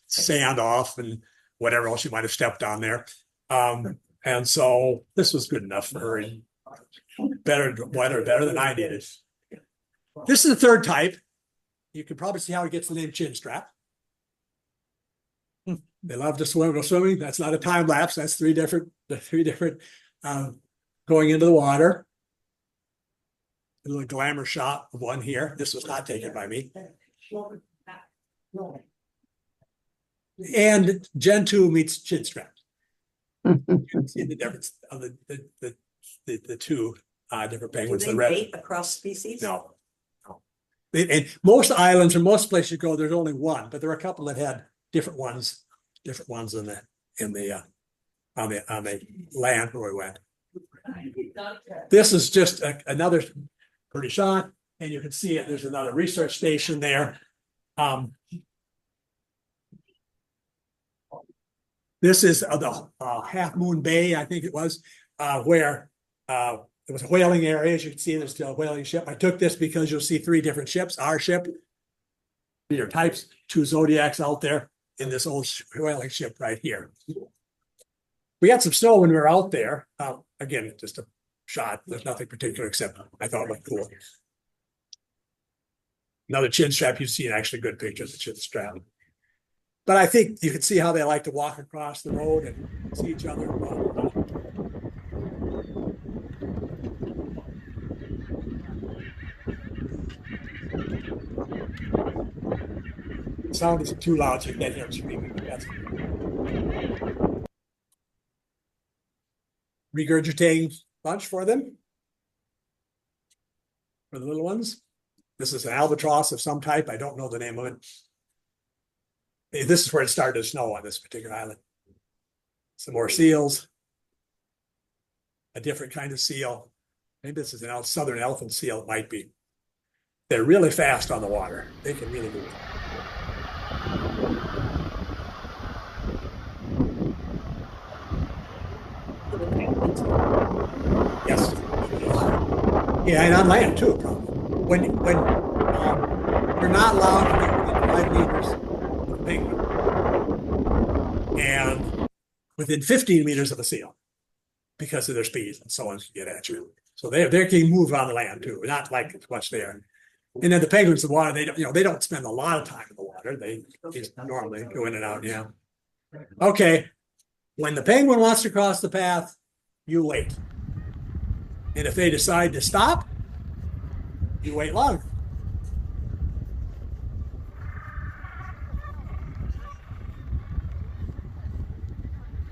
sand off and whatever else you might have stepped on there. And so this was good enough for her, and better than I needed. This is the third type. You can probably see how it gets the name chin strap. They love to go swimming. That's not a time lapse. That's three different going into the water. A little glamour shot of one here. This was not taken by me. And Gen 2 meets chin straps. You can see the difference of the two different Do penguins. they The red, mate across species? no. And most islands or most places you go, there's only one, but there are a couple that had different ones on the land where we went. This is just another pretty shot, and you can see it. There's another research station there. This is the Half Moon Bay, I think it was, where there was a whaling area. As you can see, there's still a whaling ship. I took this because you'll see three different ships. Our ship, three different types, two Zodiacs out there in this old whaling ship right here. We had some snow when we were out there. Again, just a shot. There's nothing particular except I thought it looked cool. Another chin strap. You've seen actually good pictures of chin strap. But I think you can see how they like to walk across the road and see each other. The sound isn't too loud, so you can't hear them screaming. That's regurgitating lunch for them. For the little ones. This is an albatross of some type. I don't know the name of it. This is where it started to snow on this particular island. Some more seals. a different kind of seal. Maybe this is an southern elephant seal, it might be. They're really fast on the water. They can really move. Yes. Yeah, and on land too, probably. When you're not allowed to get within 5 meters of a penguin and within 15 meters of a seal because of their speed and so on can get at you. So they can move on the land too, not like it's much there. And then the penguins in the water, they don't spend a lot of time in the water. They just normally go in and out. Yeah. Okay. When the penguin wants to cross the path, you wait. And if they decide to stop, you wait longer.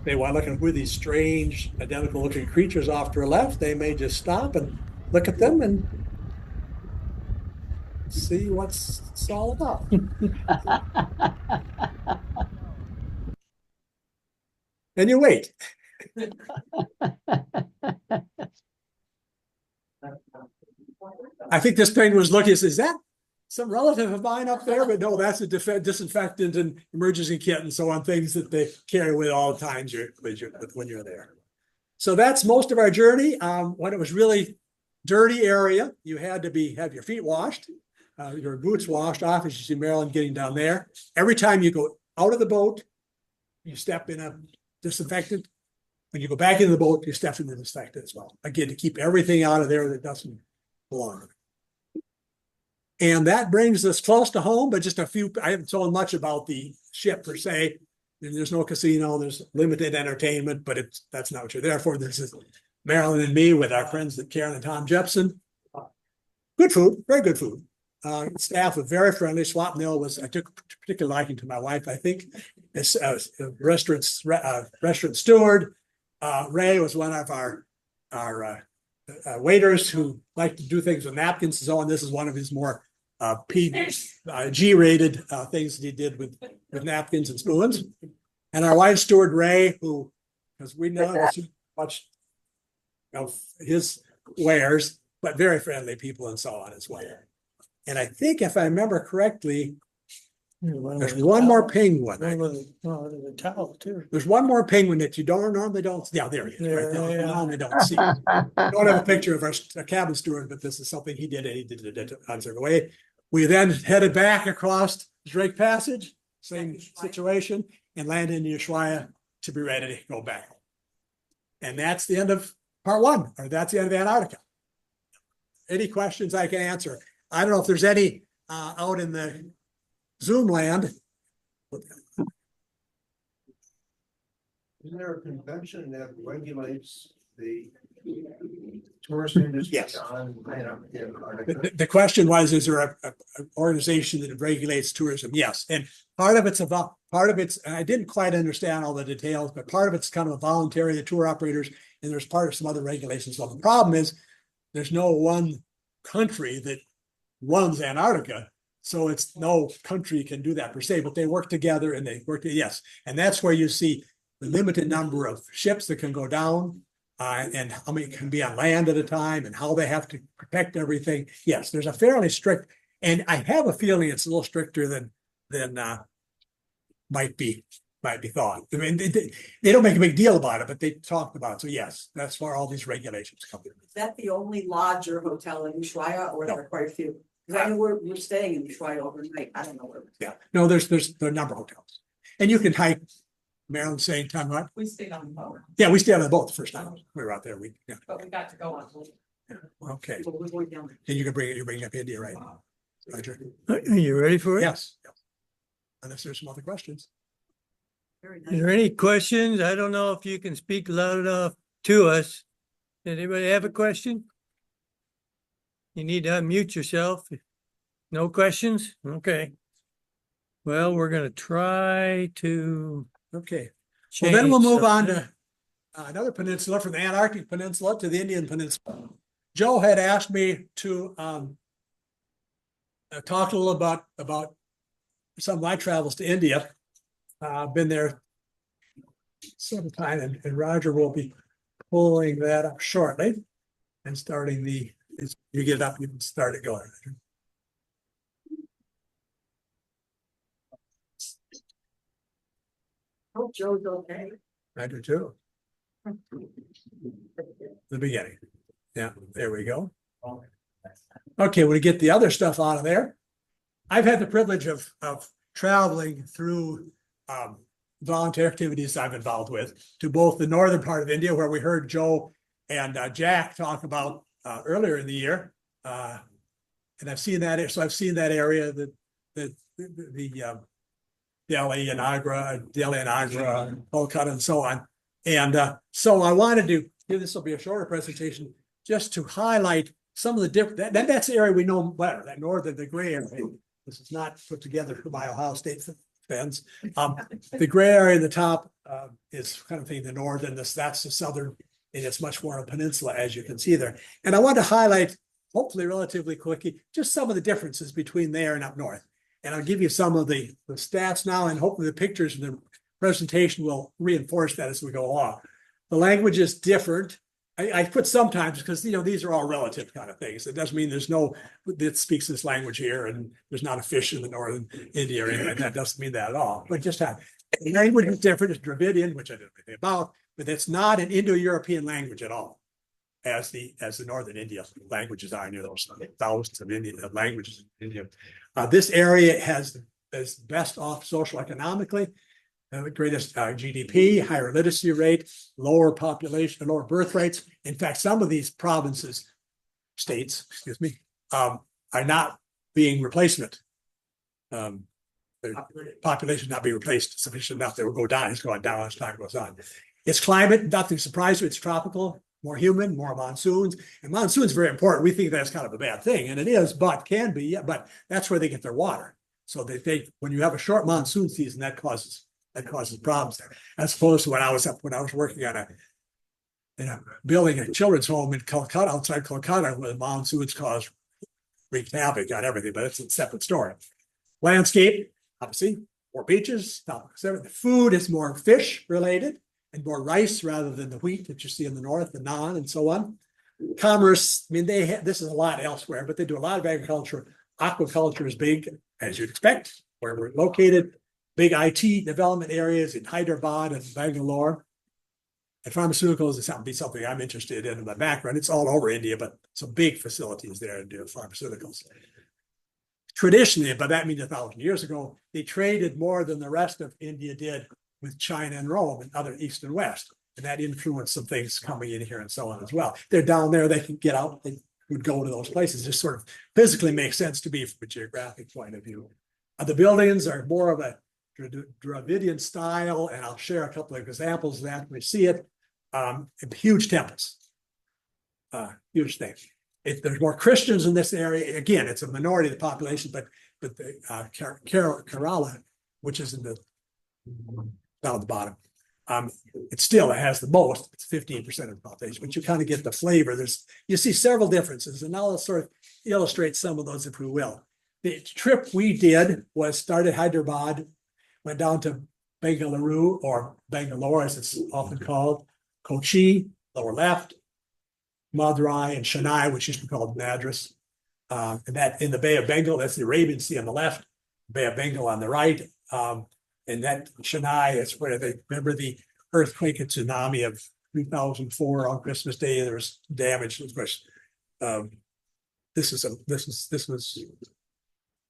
They want looking with these strange, identical looking creatures off to the left, they may just stop and look at them and see what's it's all about. And you wait. I think this penguin was looking, is that some relative of mine up there? But no, that's a disinfectant and emergency kit and so on, things that they carry with all the times when you're there. So that's most of our journey. When it was really dirty area, you had to have your feet washed, your boots washed off, as you see Marilyn getting down there. Every time you go out of the boat, you step in a disinfectant. When you go back into the boat, you step in the disinfectant as well. Again, to keep everything out of there that doesn't belong. And that brings us close to home, but just a few, I haven't told much about the ship per se. There's no casino, there's limited entertainment, but that's not what you're there for. This is Marilyn and me with our friends at Karen and Tom Jepson. Good food, very good food. Staff was very friendly. Swap Mill I took particular liking to my wife, I think. As restaurant steward. Ray was one of our waiters who liked to do things with napkins and so on. This is one of his more G-rated things that he did with napkins and spoons. And our wife steward Ray, who, because we know much of his wares, but very friendly people and so on as well. And I think if I remember correctly, there's one more penguin. The towel too. There's one more penguin that you normally don't. Yeah, there he is. Right there. You normally don't see. Don't have a picture of our cabin steward, but this is something he did, and he did it on the way. We then headed back across Drake Passage, same situation, and landed in Ushuaia to be ready to go back. And that's the end of part one, or that's the end of Antarctica. Any questions I can answer? I don't know if there's any out in the Zoom land. Isn't there a convention that regulates the tourist industry? Yes. On The question was, is there an organization that regulates tourism? Yes. And part of it's, and I didn't quite understand all the details, but part of it's kind of a voluntary, the tour operators, and there's part of some other regulations. So the problem is there's no one country that runs Antarctica. So it's no country can do that per se, but they work together and they work. Yes. And that's where you see the limited number of ships that can go down and how many can be on land at a time and how they have to protect everything. Yes, there's a fairly strict, and I have a feeling it's a little stricter than might be thought. I mean, they don't make a big deal about it, but they talked about it. So yes, that's where all these regulations come in. Is that the only lodge or hotel in Ushuaia, or are there quite a few? Because I know we're staying in Ushuaia overnight. I don't know where. Yeah, no, there are a number of hotels, and you can hike. Maryland's saying, time what? We stayed on the boat, Yeah, we stayed on the boat the first time we were out there. but we got to go on. Okay. We're going down there. And you're bringing up India, right? Roger. Are you ready for it? Yes. Unless there's some other questions. Very Is nice. there any questions? I don't know if you can speak loud enough to us. Did anybody have a question? You need to unmute yourself. No questions? Okay. Well, we're gonna try to. Okay. Well, then we'll change move on something. to another peninsula, from the Antarctic Peninsula to the Indian Peninsula. Joe had asked me to talk a little about some of my travels to India. I've been there several times, and Roger will be pulling that up shortly and starting you get it up, you can start it going. Hope Joe's okay. I do too. The beginning. Yeah, there we go. Okay, we get the other stuff out of there. I've had the privilege of traveling through volunteer activities I've involved with to both the northern part of India, where we heard Joe and Jack talk about earlier in the year. And I've seen that, so I've seen that area, the Delhi and Agra, Kolkata, and so on. And so I wanted to, this will be a shorter presentation, just to highlight some of the different, that's the area we know better, that northern, the gray area. This is not put together for my Ohio State fans. The gray area in the top is kind of thing, the northern, that's the southern, and it's much more a peninsula, as you can see there. And I want to highlight, hopefully relatively quickly, just some of the differences between there and up north. And I'll give you some of the stats now, and hopefully the pictures in the presentation will reinforce that as we go along. The language is different. I put sometimes because, these are all relative kind of things. It doesn't mean there's no that speaks this language here and there's not a fish in the northern India or anything like that. Doesn't mean that at all. But just have the language is different. It's Dravidian, which I don't know anything about, but it's not an Indo-European language at all, as the northern India languages are. There's thousands of Indian languages in India. This area is best off socioeconomically. The greatest GDP, higher literacy rate, lower population, lower birth rates. In fact, some of these states, are not being replacement. The population not being replaced sufficient enough that will go down. It's going down as time goes on. Its climate, nothing surprising. It's tropical, more humid, more monsoons. And monsoons very important. We think that's kind of a bad thing, and it is, but can be. But that's where they get their water. So when you have a short monsoon season, that causes problems there, as opposed to when I was working on building a children's home in Calcutta, outside Calcutta, where the monsoons wreaked havoc on everything, but it's a separate story. Landscape, obviously, more beaches, the food is more fish related and more rice rather than the wheat that you see in the north, the naan and so on. Commerce, this is a lot elsewhere, but they do a lot of agriculture. Aquaculture is big, as you'd expect, where we're located. Big IT development areas in Hyderabad and Bangalore. And pharmaceuticals is something I'm interested in my background. It's all over India, but some big facilities there to do pharmaceuticals. Traditionally, but that means 1,000 years ago, they traded more than the rest of India did with China and Rome and other East and West. And that influenced some things coming in here and so on as well. They're down there, they can get out, they would go to those places. It just sort of physically makes sense to me from a geographic point of view. The buildings are more of a Dravidian style, and I'll share a couple of examples of that. We see it, huge temples, huge thing. There's more Christians in this area. Again, it's a minority of the population, but the Kerala, which is down at the bottom, it has the most. It's 15% of the population, but you kind of get the flavor. You see several differences, and now let's sort of illustrate some of those, if we will. The trip we did started Hyderabad, went down to Bengaluru, or Bangalore as it's often called, Kochi, lower left, Madurai and Chennai, which used to be called Madras. And that in the Bay of Bengal, that's the Arabian Sea on the left, Bay of Bengal on the right. And that Chennai is where remember the earthquake and tsunami of 2004 on Christmas Day. There was damage. Of course, this was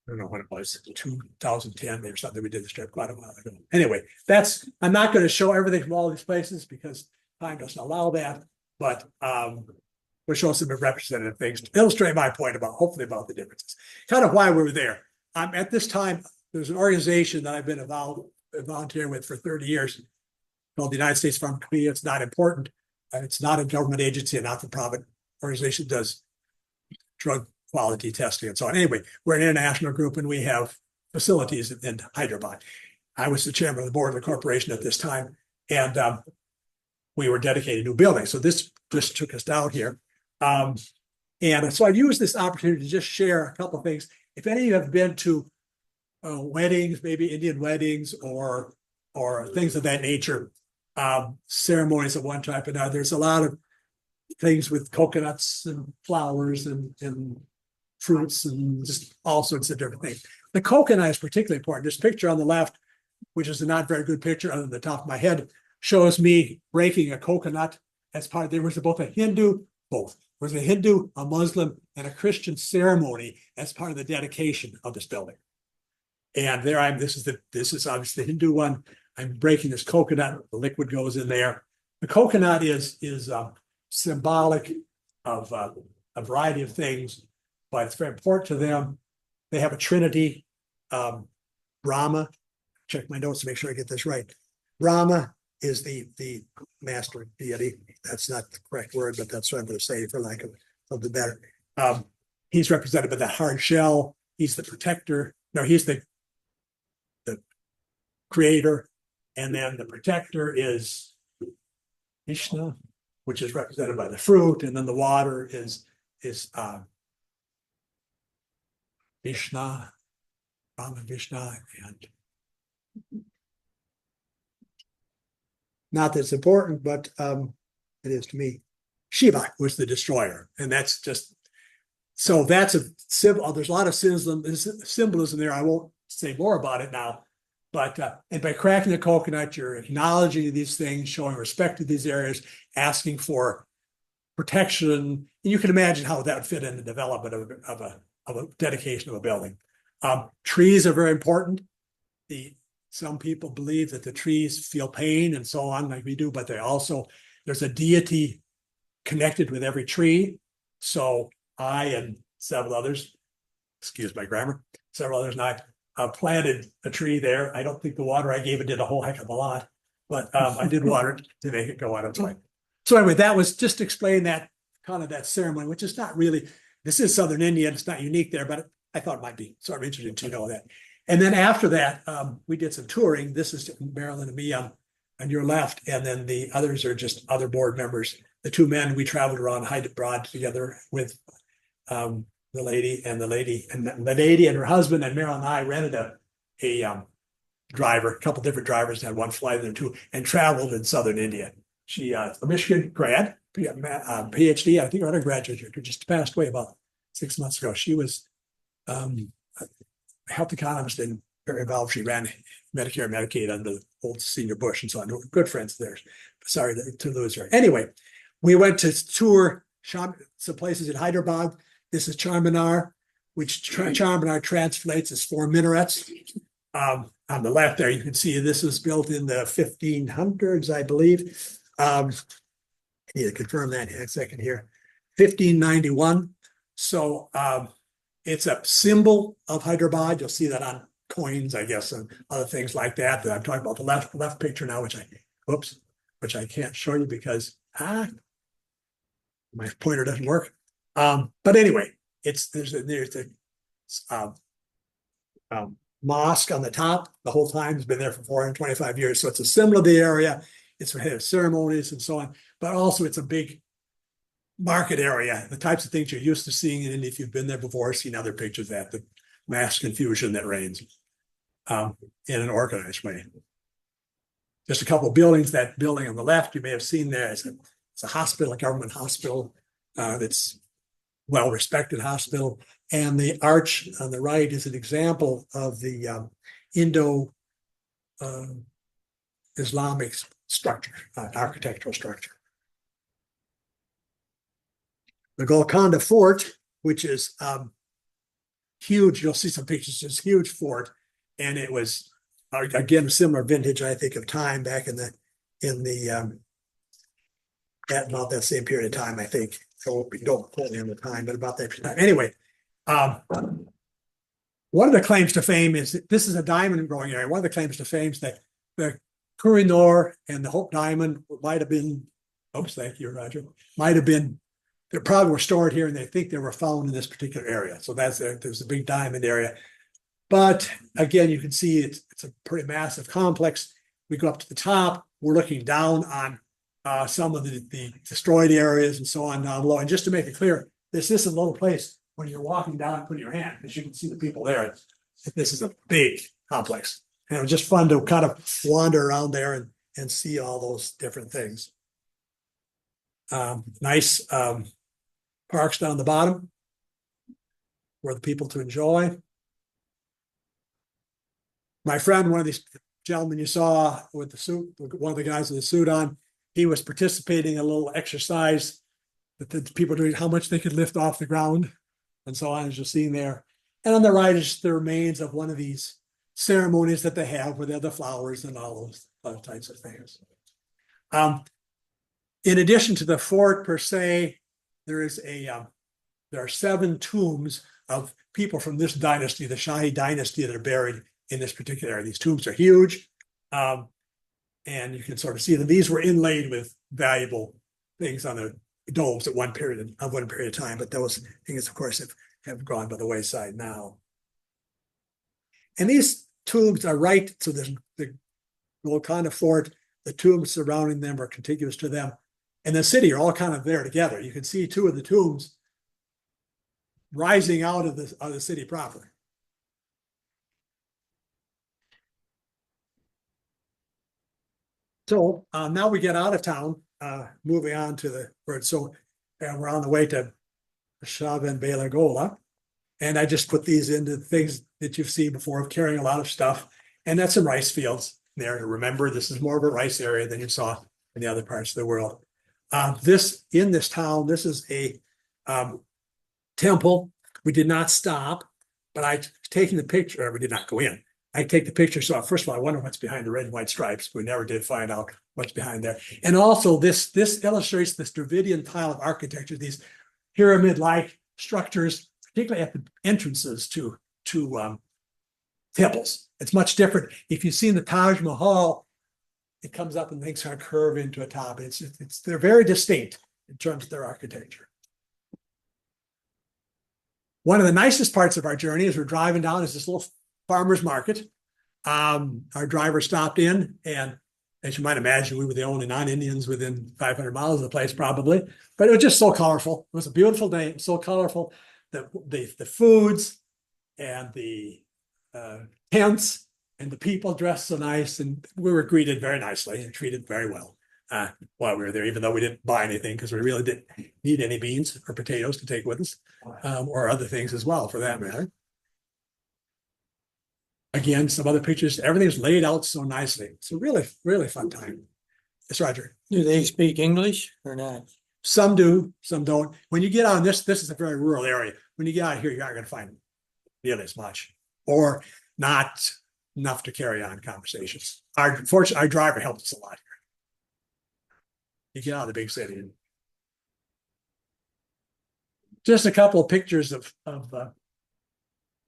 I don't know when it was, 2010 or something. We did this trip quite a while ago. Anyway, I'm not going to show everything from all these places because time doesn't allow that, but we'll show some representative things to illustrate my point hopefully about the differences. Kind of why we were there. At this time, there's an organization that I've been volunteering with for 30 years called the United States Pharmacopoeia. It's not important. It's not a government agency, a not-for-profit organization, does drug quality testing and so on. Anyway, we're an international group and we have facilities in Hyderabad. I was the chairman of the board of the corporation at this time, and we were dedicated to new buildings. So this just took us down here. And so I used this opportunity to just share a couple of things. If any of you have been to weddings, maybe Indian weddings or things of that nature, ceremonies of one type or another. There's a lot of things with coconuts and flowers and fruits and just all sorts of different things. The coconut is particularly important. This picture on the left, which is a not very good picture other than the top of my head, shows me breaking a coconut as part of, there was both a Hindu, both. There was a Hindu, a Muslim, and a Christian ceremony as part of the dedication of this building. And there this is obviously the Hindu one. I'm breaking this coconut, the liquid goes in there. The coconut is symbolic of a variety of things, but it's very important to them. They have a trinity, Brahma, check my notes to make sure I get this right. Brahma is the master deity. That's not the correct word, but that's what I'm going to say for lack of something better. He's represented by that hard shell. He's the protector. No, he's the creator. And then the protector is Vishnu, which is represented by the fruit. And then the water is Vishnu, Brahma, Vishnu, and not that it's important, but it is to me. Shiva was the destroyer, and that's just so that's a symbol. There's a lot of symbolism there. I won't say more about it now, but and by cracking the coconut, you're acknowledging these things, showing respect to these areas, asking for protection, and you can imagine how that would fit in the development of a dedication of a building. Trees are very important. Some people believe that the trees feel pain and so on, like we do, but there's a deity connected with every tree. So I and several others, excuse my grammar, several others and I planted a tree there. I don't think the water I gave it did a whole heck of a lot, but I did water it to make it go on its way. So anyway, that was just to explain that kind of that ceremony, which is not really, this is Southern India, it's not unique there, but I thought it might be sort of interesting to know that. And then after that, we did some touring. This is Marilyn and me on your left, and then the others are just other board members. The two men, we traveled around Hyderabad together with the lady and her husband, and Marilyn and I rented a driver, a couple different drivers, had one flight and two, and traveled in Southern India. She a Michigan grad, PhD, I think undergraduate here, just passed away about 6 months ago. She was health economist and very involved. She ran Medicare and Medicaid under the old senior Bush and so on. Good friends of theirs. Sorry to lose her. Anyway, we went to tour some places in Hyderabad. This is Charminar, which Charminar translates as 4 minarets. On the left there, you can see this was built in the 1500s, I believe. I need to confirm that in a second here. 1591. So it's a symbol of Hyderabad. You'll see that on coins, I guess, and other things like that. I'm talking about the left picture now, which I can't show you because my pointer doesn't work. But anyway, there's a mosque on the top. The whole time has been there for 425 years. So it's a symbol of the area. It's for ceremonies and so on, but also it's a big market area, the types of things you're used to seeing. And if you've been there before, seen other pictures of that, the mass confusion that reigns in an organized way. Just a couple of buildings. That building on the left, you may have seen there. It's a hospital, a government hospital. That's well-respected hospital. And the arch on the right is an example of the Islamic structure, architectural structure. The Golconda Fort, which is huge. You'll see some pictures. It's a huge fort, and it was again a similar vintage, I think, of time back in the at about that same period of time, I think. So don't quote me on the time, but about that time. Anyway, one of the claims to fame is that this is a diamond growing area. One of the claims to fame is that the Kohinoor and the Hope Diamond might have been. Oops, thank you, Roger. Might have been. They probably were stored here, and they think they were found in this particular area. So there's a big diamond area. But again, you can see it's a pretty massive complex. We go up to the top. We're looking down on some of the destroyed areas and so on down below. And just to make it clear, this isn't a little place when you're walking down and putting your hand, because you can see the people there. This is a big complex. And it was just fun to kind of wander around there and and see all those different things. Nice parks down the bottom for the people to enjoy. My friend, one of these gentlemen you saw with the suit, one of the guys with the suit on, he was participating in a little exercise that the people doing how much they could lift off the ground and so on, as you're seeing there. And on the right is the remains of one of these ceremonies that they have where they have the flowers and all those other types of things. In addition to the fort per se, there are 7 tombs of people from this dynasty, the Shahi dynasty, that are buried in this particular area. These tombs are huge. And you can sort of see them. These were inlaid with valuable things on the domes at one period of time, but those things, of course, have gone by the wayside now. And these tombs are right, so there's the Golconda fort, the tombs surrounding them are contiguous to them, and the city are all kind of there together. You can see 2 of the tombs rising out of the city proper. So now we get out of town, moving on to the road. So we're on the way to Shaven Belagola. And I just put these into things that you've seen before of carrying a lot of stuff. And that's some rice fields there. Remember, this is more of a rice area than you saw in the other parts of the world. In this town, this is a temple. We did not stop, but I taken the picture, or we did not go in. I take the picture. So first of all, I wonder what's behind the red and white stripes. We never did find out what's behind there. And also this illustrates this Dravidian style of architecture, these pyramid-like structures, particularly at the entrances to temples. It's much different. If you've seen the Taj Mahal, it comes up and things kind of curve into a top. They're very distinct in terms of their architecture. One of the nicest parts of our journey as we're driving down is this little farmer's market. Our driver stopped in, and as you might imagine, we were the only non-Indians within 500 miles of the place, probably. But it was just so colorful. It was a beautiful day. It was so colorful. The foods and the tents and the people dressed so nice, and we were greeted very nicely and treated very well while we were there, even though we didn't buy anything because we really didn't need any beans or potatoes to take with us, or other things as well, for that matter. Again, some other pictures. Everything's laid out so nicely. It's a really, really fun time. Yes, Roger. Do they speak English or not? Some do, some don't. When you get on this is a very rural area. When you get out here, you aren't going to find nearly as much, or not enough to carry on conversations. Fortunately, our driver helped us a lot here. You get out of the big city. Just a couple of pictures of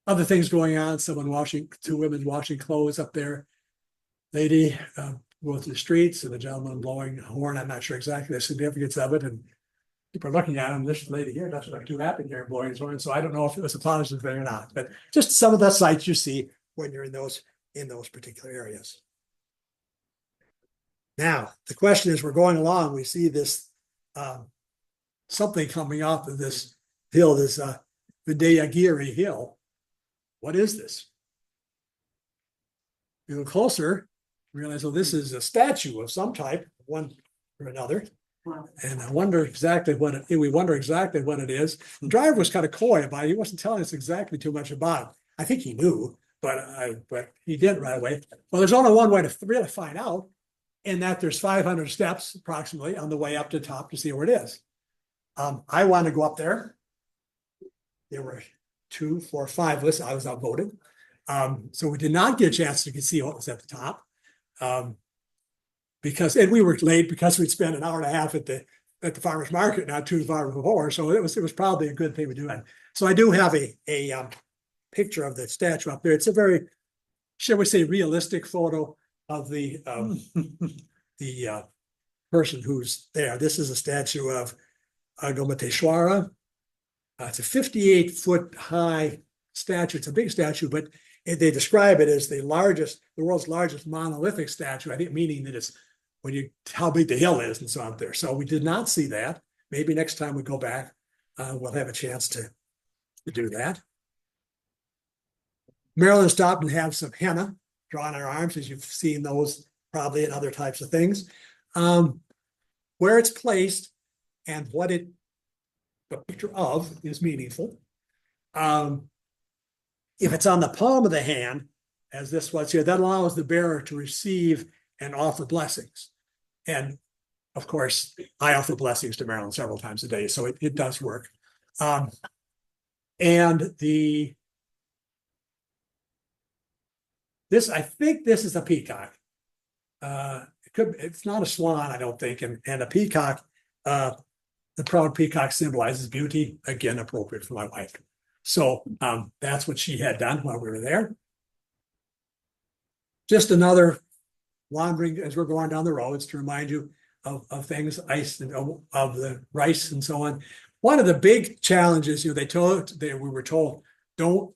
other things going on. 2 women washing clothes up there. Lady going through the streets, and the gentleman blowing a horn. I'm not sure exactly the significance of it. And people are looking at him. This lady here doesn't look too happy here blowing his horn. So I don't know if it was a positive thing or not. But just some of the sights you see when you're in those particular areas. Now, the question is, we're going along. We see this something coming off of this hill, this Vidayagiri hill. What is this? You go closer, realize, well, this is a statue of some type, one or another. Wow. And we wonder exactly what it is. The driver was kind of coy about it. He wasn't telling us exactly too much about it. I think he knew, but he didn't right away. Well, there's only one way to really find out, and that there's 500 steps approximately on the way up to the top to see where it is. I wanted to go up there. There were 2, 4, 5 of us. I was outvoted. So we did not get a chance to see what was at the top. And we were late because we'd spent an hour and a half at the farmer's market, not too far before. So it was probably a good thing to do that. So I do have a picture of the statue up there. It's a very, shall we say, realistic photo of the person who's there. This is a statue of Gomateshwara. It's a 58-foot high statue. It's a big statue, but they describe it as the world's largest monolithic statue. I think meaning that it's how big the hill is and so on there. So we did not see that. Maybe next time we go back, we'll have a chance to do that. Marilyn stopped and have some henna drawn on her arms, as you've seen those probably and other types of things. Where it's placed and what the picture of is meaningful. If it's on the palm of the hand, as this was here, that allows the bearer to receive and offer blessings. And of course, I offer blessings to Marilyn several times a day, so it does work. And I think this is a peacock. It's not a swan, I don't think, and a peacock, the proud peacock symbolizes beauty, again, appropriate for my wife. So that's what she had done while we were there. Just another wandering as we're going down the roads to remind you of things, ice and of the rice and so on. One of the big challenges, we were told, don't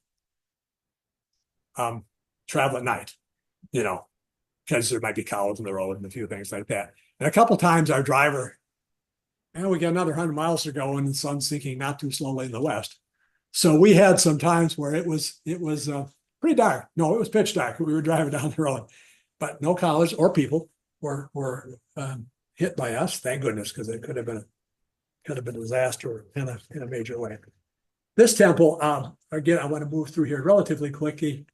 travel at night, because there might be cows in the road and a few things like that. And a couple times our driver, we got another 100 miles to go and the sun's sinking not too slowly in the west. So we had some times where it was pretty dark. No, it was pitch dark. We were driving down the road, but no cows or people were hit by us. Thank goodness, because it could have been a disaster in a major way. This temple, again, I want to move through here relatively quickly.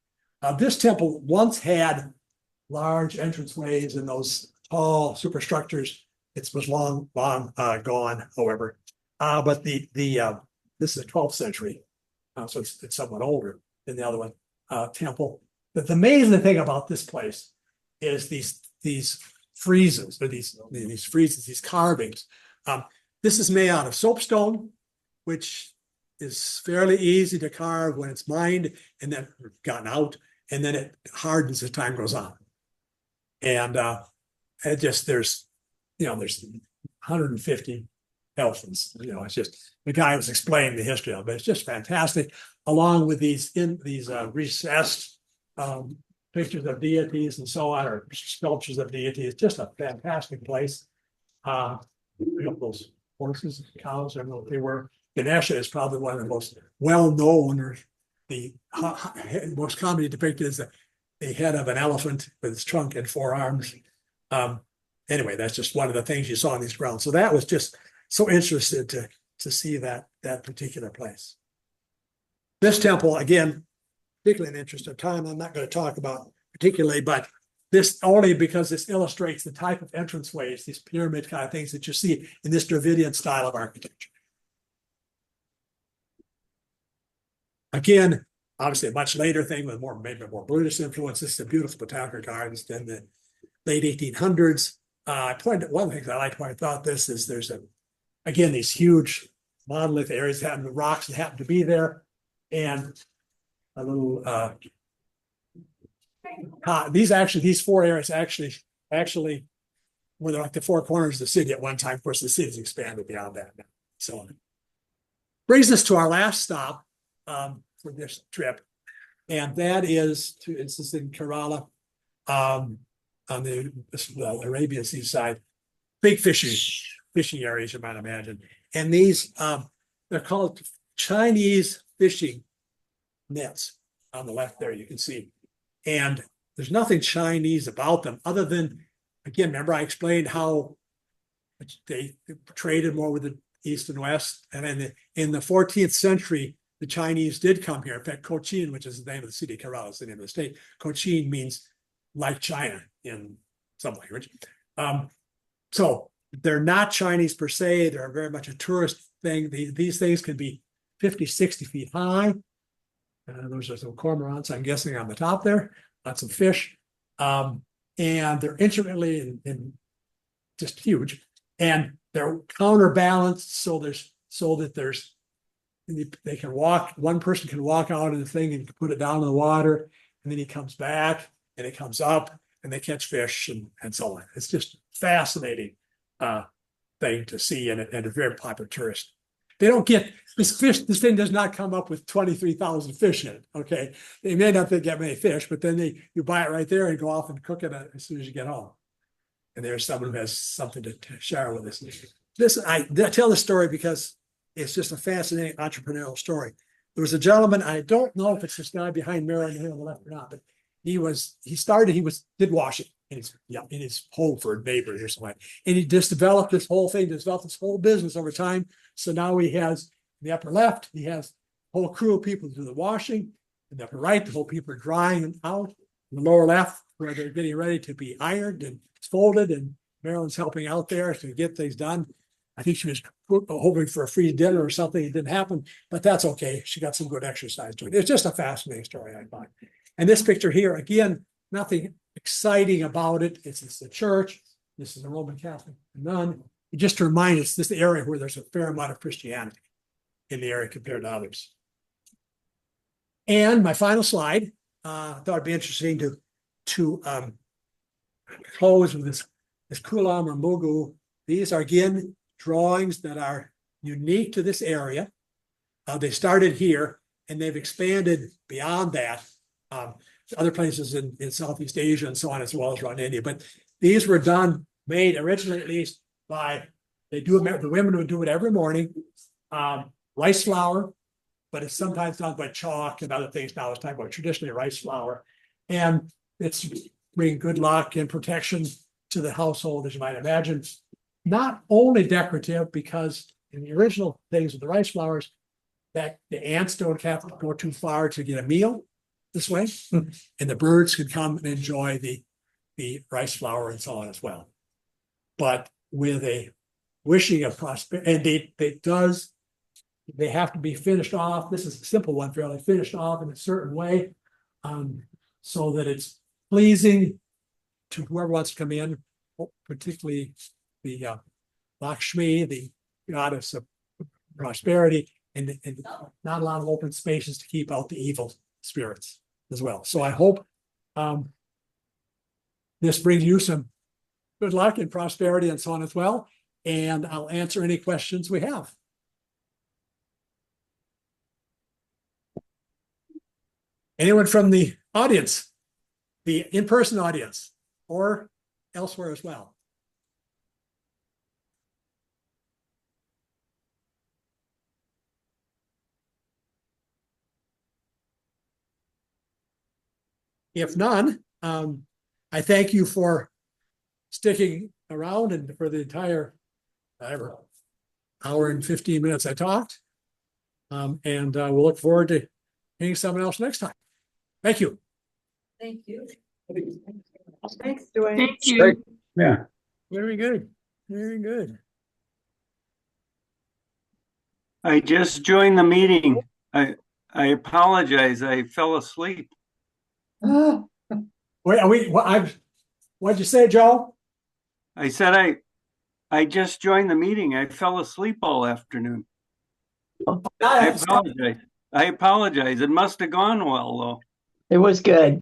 This temple once had large entranceways and those tall superstructures. It was long gone, however. But this is the 12th century, so it's somewhat older than the other one. Temple. But the amazing thing about this place is these friezes, or these carvings. This is made out of soapstone, which is fairly easy to carve when it's mined and then gotten out, and then it hardens as time goes on. And there's 150 elephants. It's just, the guy was explaining the history of it. It's just fantastic, along with these recessed pictures of deities and so on, or sculptures of deities. Just a fantastic place. Those horses, cows, I don't know what they were. Ganesha is probably one of the most well-known, or the most commonly depicted as the head of an elephant with its trunk and four arms. Anyway, that's just one of the things you saw on these grounds. So that was just so interested to see that particular place. This temple, again, particularly in the interest of time, I'm not going to talk about particularly, but this only because this illustrates the type of entranceways, these pyramid kind of things that you see in this Dravidian style of architecture. Again, obviously a much later thing with maybe more Buddhist influence. This is a beautiful botanical gardens in the late 1800s. I pointed one of the things I liked when I thought this is there's again these huge monolith areas that happen, the rocks that happen to be there, and a little these four areas actually were like the four corners of the city at one time. Of course, the city's expanded beyond that now. So brings us to our last stop for this trip, and that is this is in Kerala, on the Arabian Sea side. Big fishing areas, you might imagine. And these they're called Chinese fishing nets. On the left there, you can see. And there's nothing Chinese about them other than, again, remember I explained how they traded more with the East and West. And in the 14th century, the Chinese did come here. In fact, Cochin, which is the name of the city, Kerala is the name of the state. Cochin means like China in some language. So they're not Chinese per se. They're very much a tourist thing. These things can be 50, 60 feet high. Those are some cormorants, I'm guessing, on the top there. Lots of fish. And they're intricately and just huge. And they're counterbalanced so that they can walk, one person can walk out of the thing and put it down in the water, and then he comes back and it comes up and they catch fish and so on. It's just fascinating thing to see, and a very popular tourist. They don't get this fish. This thing does not come up with 23,000 fish in it. Okay, they may not get many fish, but then you buy it right there and go off and cook it as soon as you get home. And there's someone who has something to share with us. I tell this story because it's just a fascinating entrepreneurial story. There was a gentleman. I don't know if it's this guy behind Marilyn here on the left or not, but he did washing in his Holford neighborhood or something. And he just developed this whole thing, developed this whole business over time. So now he has in the upper left, he has a whole crew of people to do the washing. In the upper right, the whole people are drying and out. In the lower left, where they're getting ready to be ironed and folded, and Marilyn's helping out there to get things done. I think she was hoping for a free dinner or something. It didn't happen, but that's okay. She got some good exercise doing it. It's just a fascinating story, I find. And this picture here, again, nothing exciting about it. It's the church. This is a Roman Catholic nun. Just to remind us, this is the area where there's a fair amount of Christianity in the area compared to others. And my final slide, I thought it'd be interesting to close with this Kulam or Mugu. These are, again, drawings that are unique to this area. They started here and they've expanded beyond that to other places in Southeast Asia and so on, as well as around India. But these were made originally at least by, the women would do it every morning. Rice flour, but it's sometimes done by chalk and other things. Now it's talking about traditionally rice flour. And it's bringing good luck and protection to the household, as you might imagine. Not only decorative, because in the original things with the rice flours, that the ants don't have to go too far to get a meal this way. And the birds could come and enjoy the rice flour and so on as well. But with a wishing of prosperity, and they have to be finished off. This is a simple one, fairly finished off in a certain way, so that it's pleasing to whoever wants to come in, particularly the Lakshmi, the goddess of prosperity, and not a lot of open spaces to keep out the evil spirits as well. So I hope this brings you some good luck and prosperity and so on as well. And I'll answer any questions we have. Anyone from the audience, the in-person audience, or elsewhere as well? If none, I thank you for sticking around and for the entire hour and 15 minutes I talked. And we'll look forward to hearing someone else next time. Thank you. Thank you. Thanks, Dwayne. Thank you. Yeah. Very good. Very good. I just joined the meeting. I apologize. I fell asleep. Wait, what'd you say, Joe? I said I just joined the meeting. I fell asleep all afternoon. I apologize. It must have gone well, though. It was good.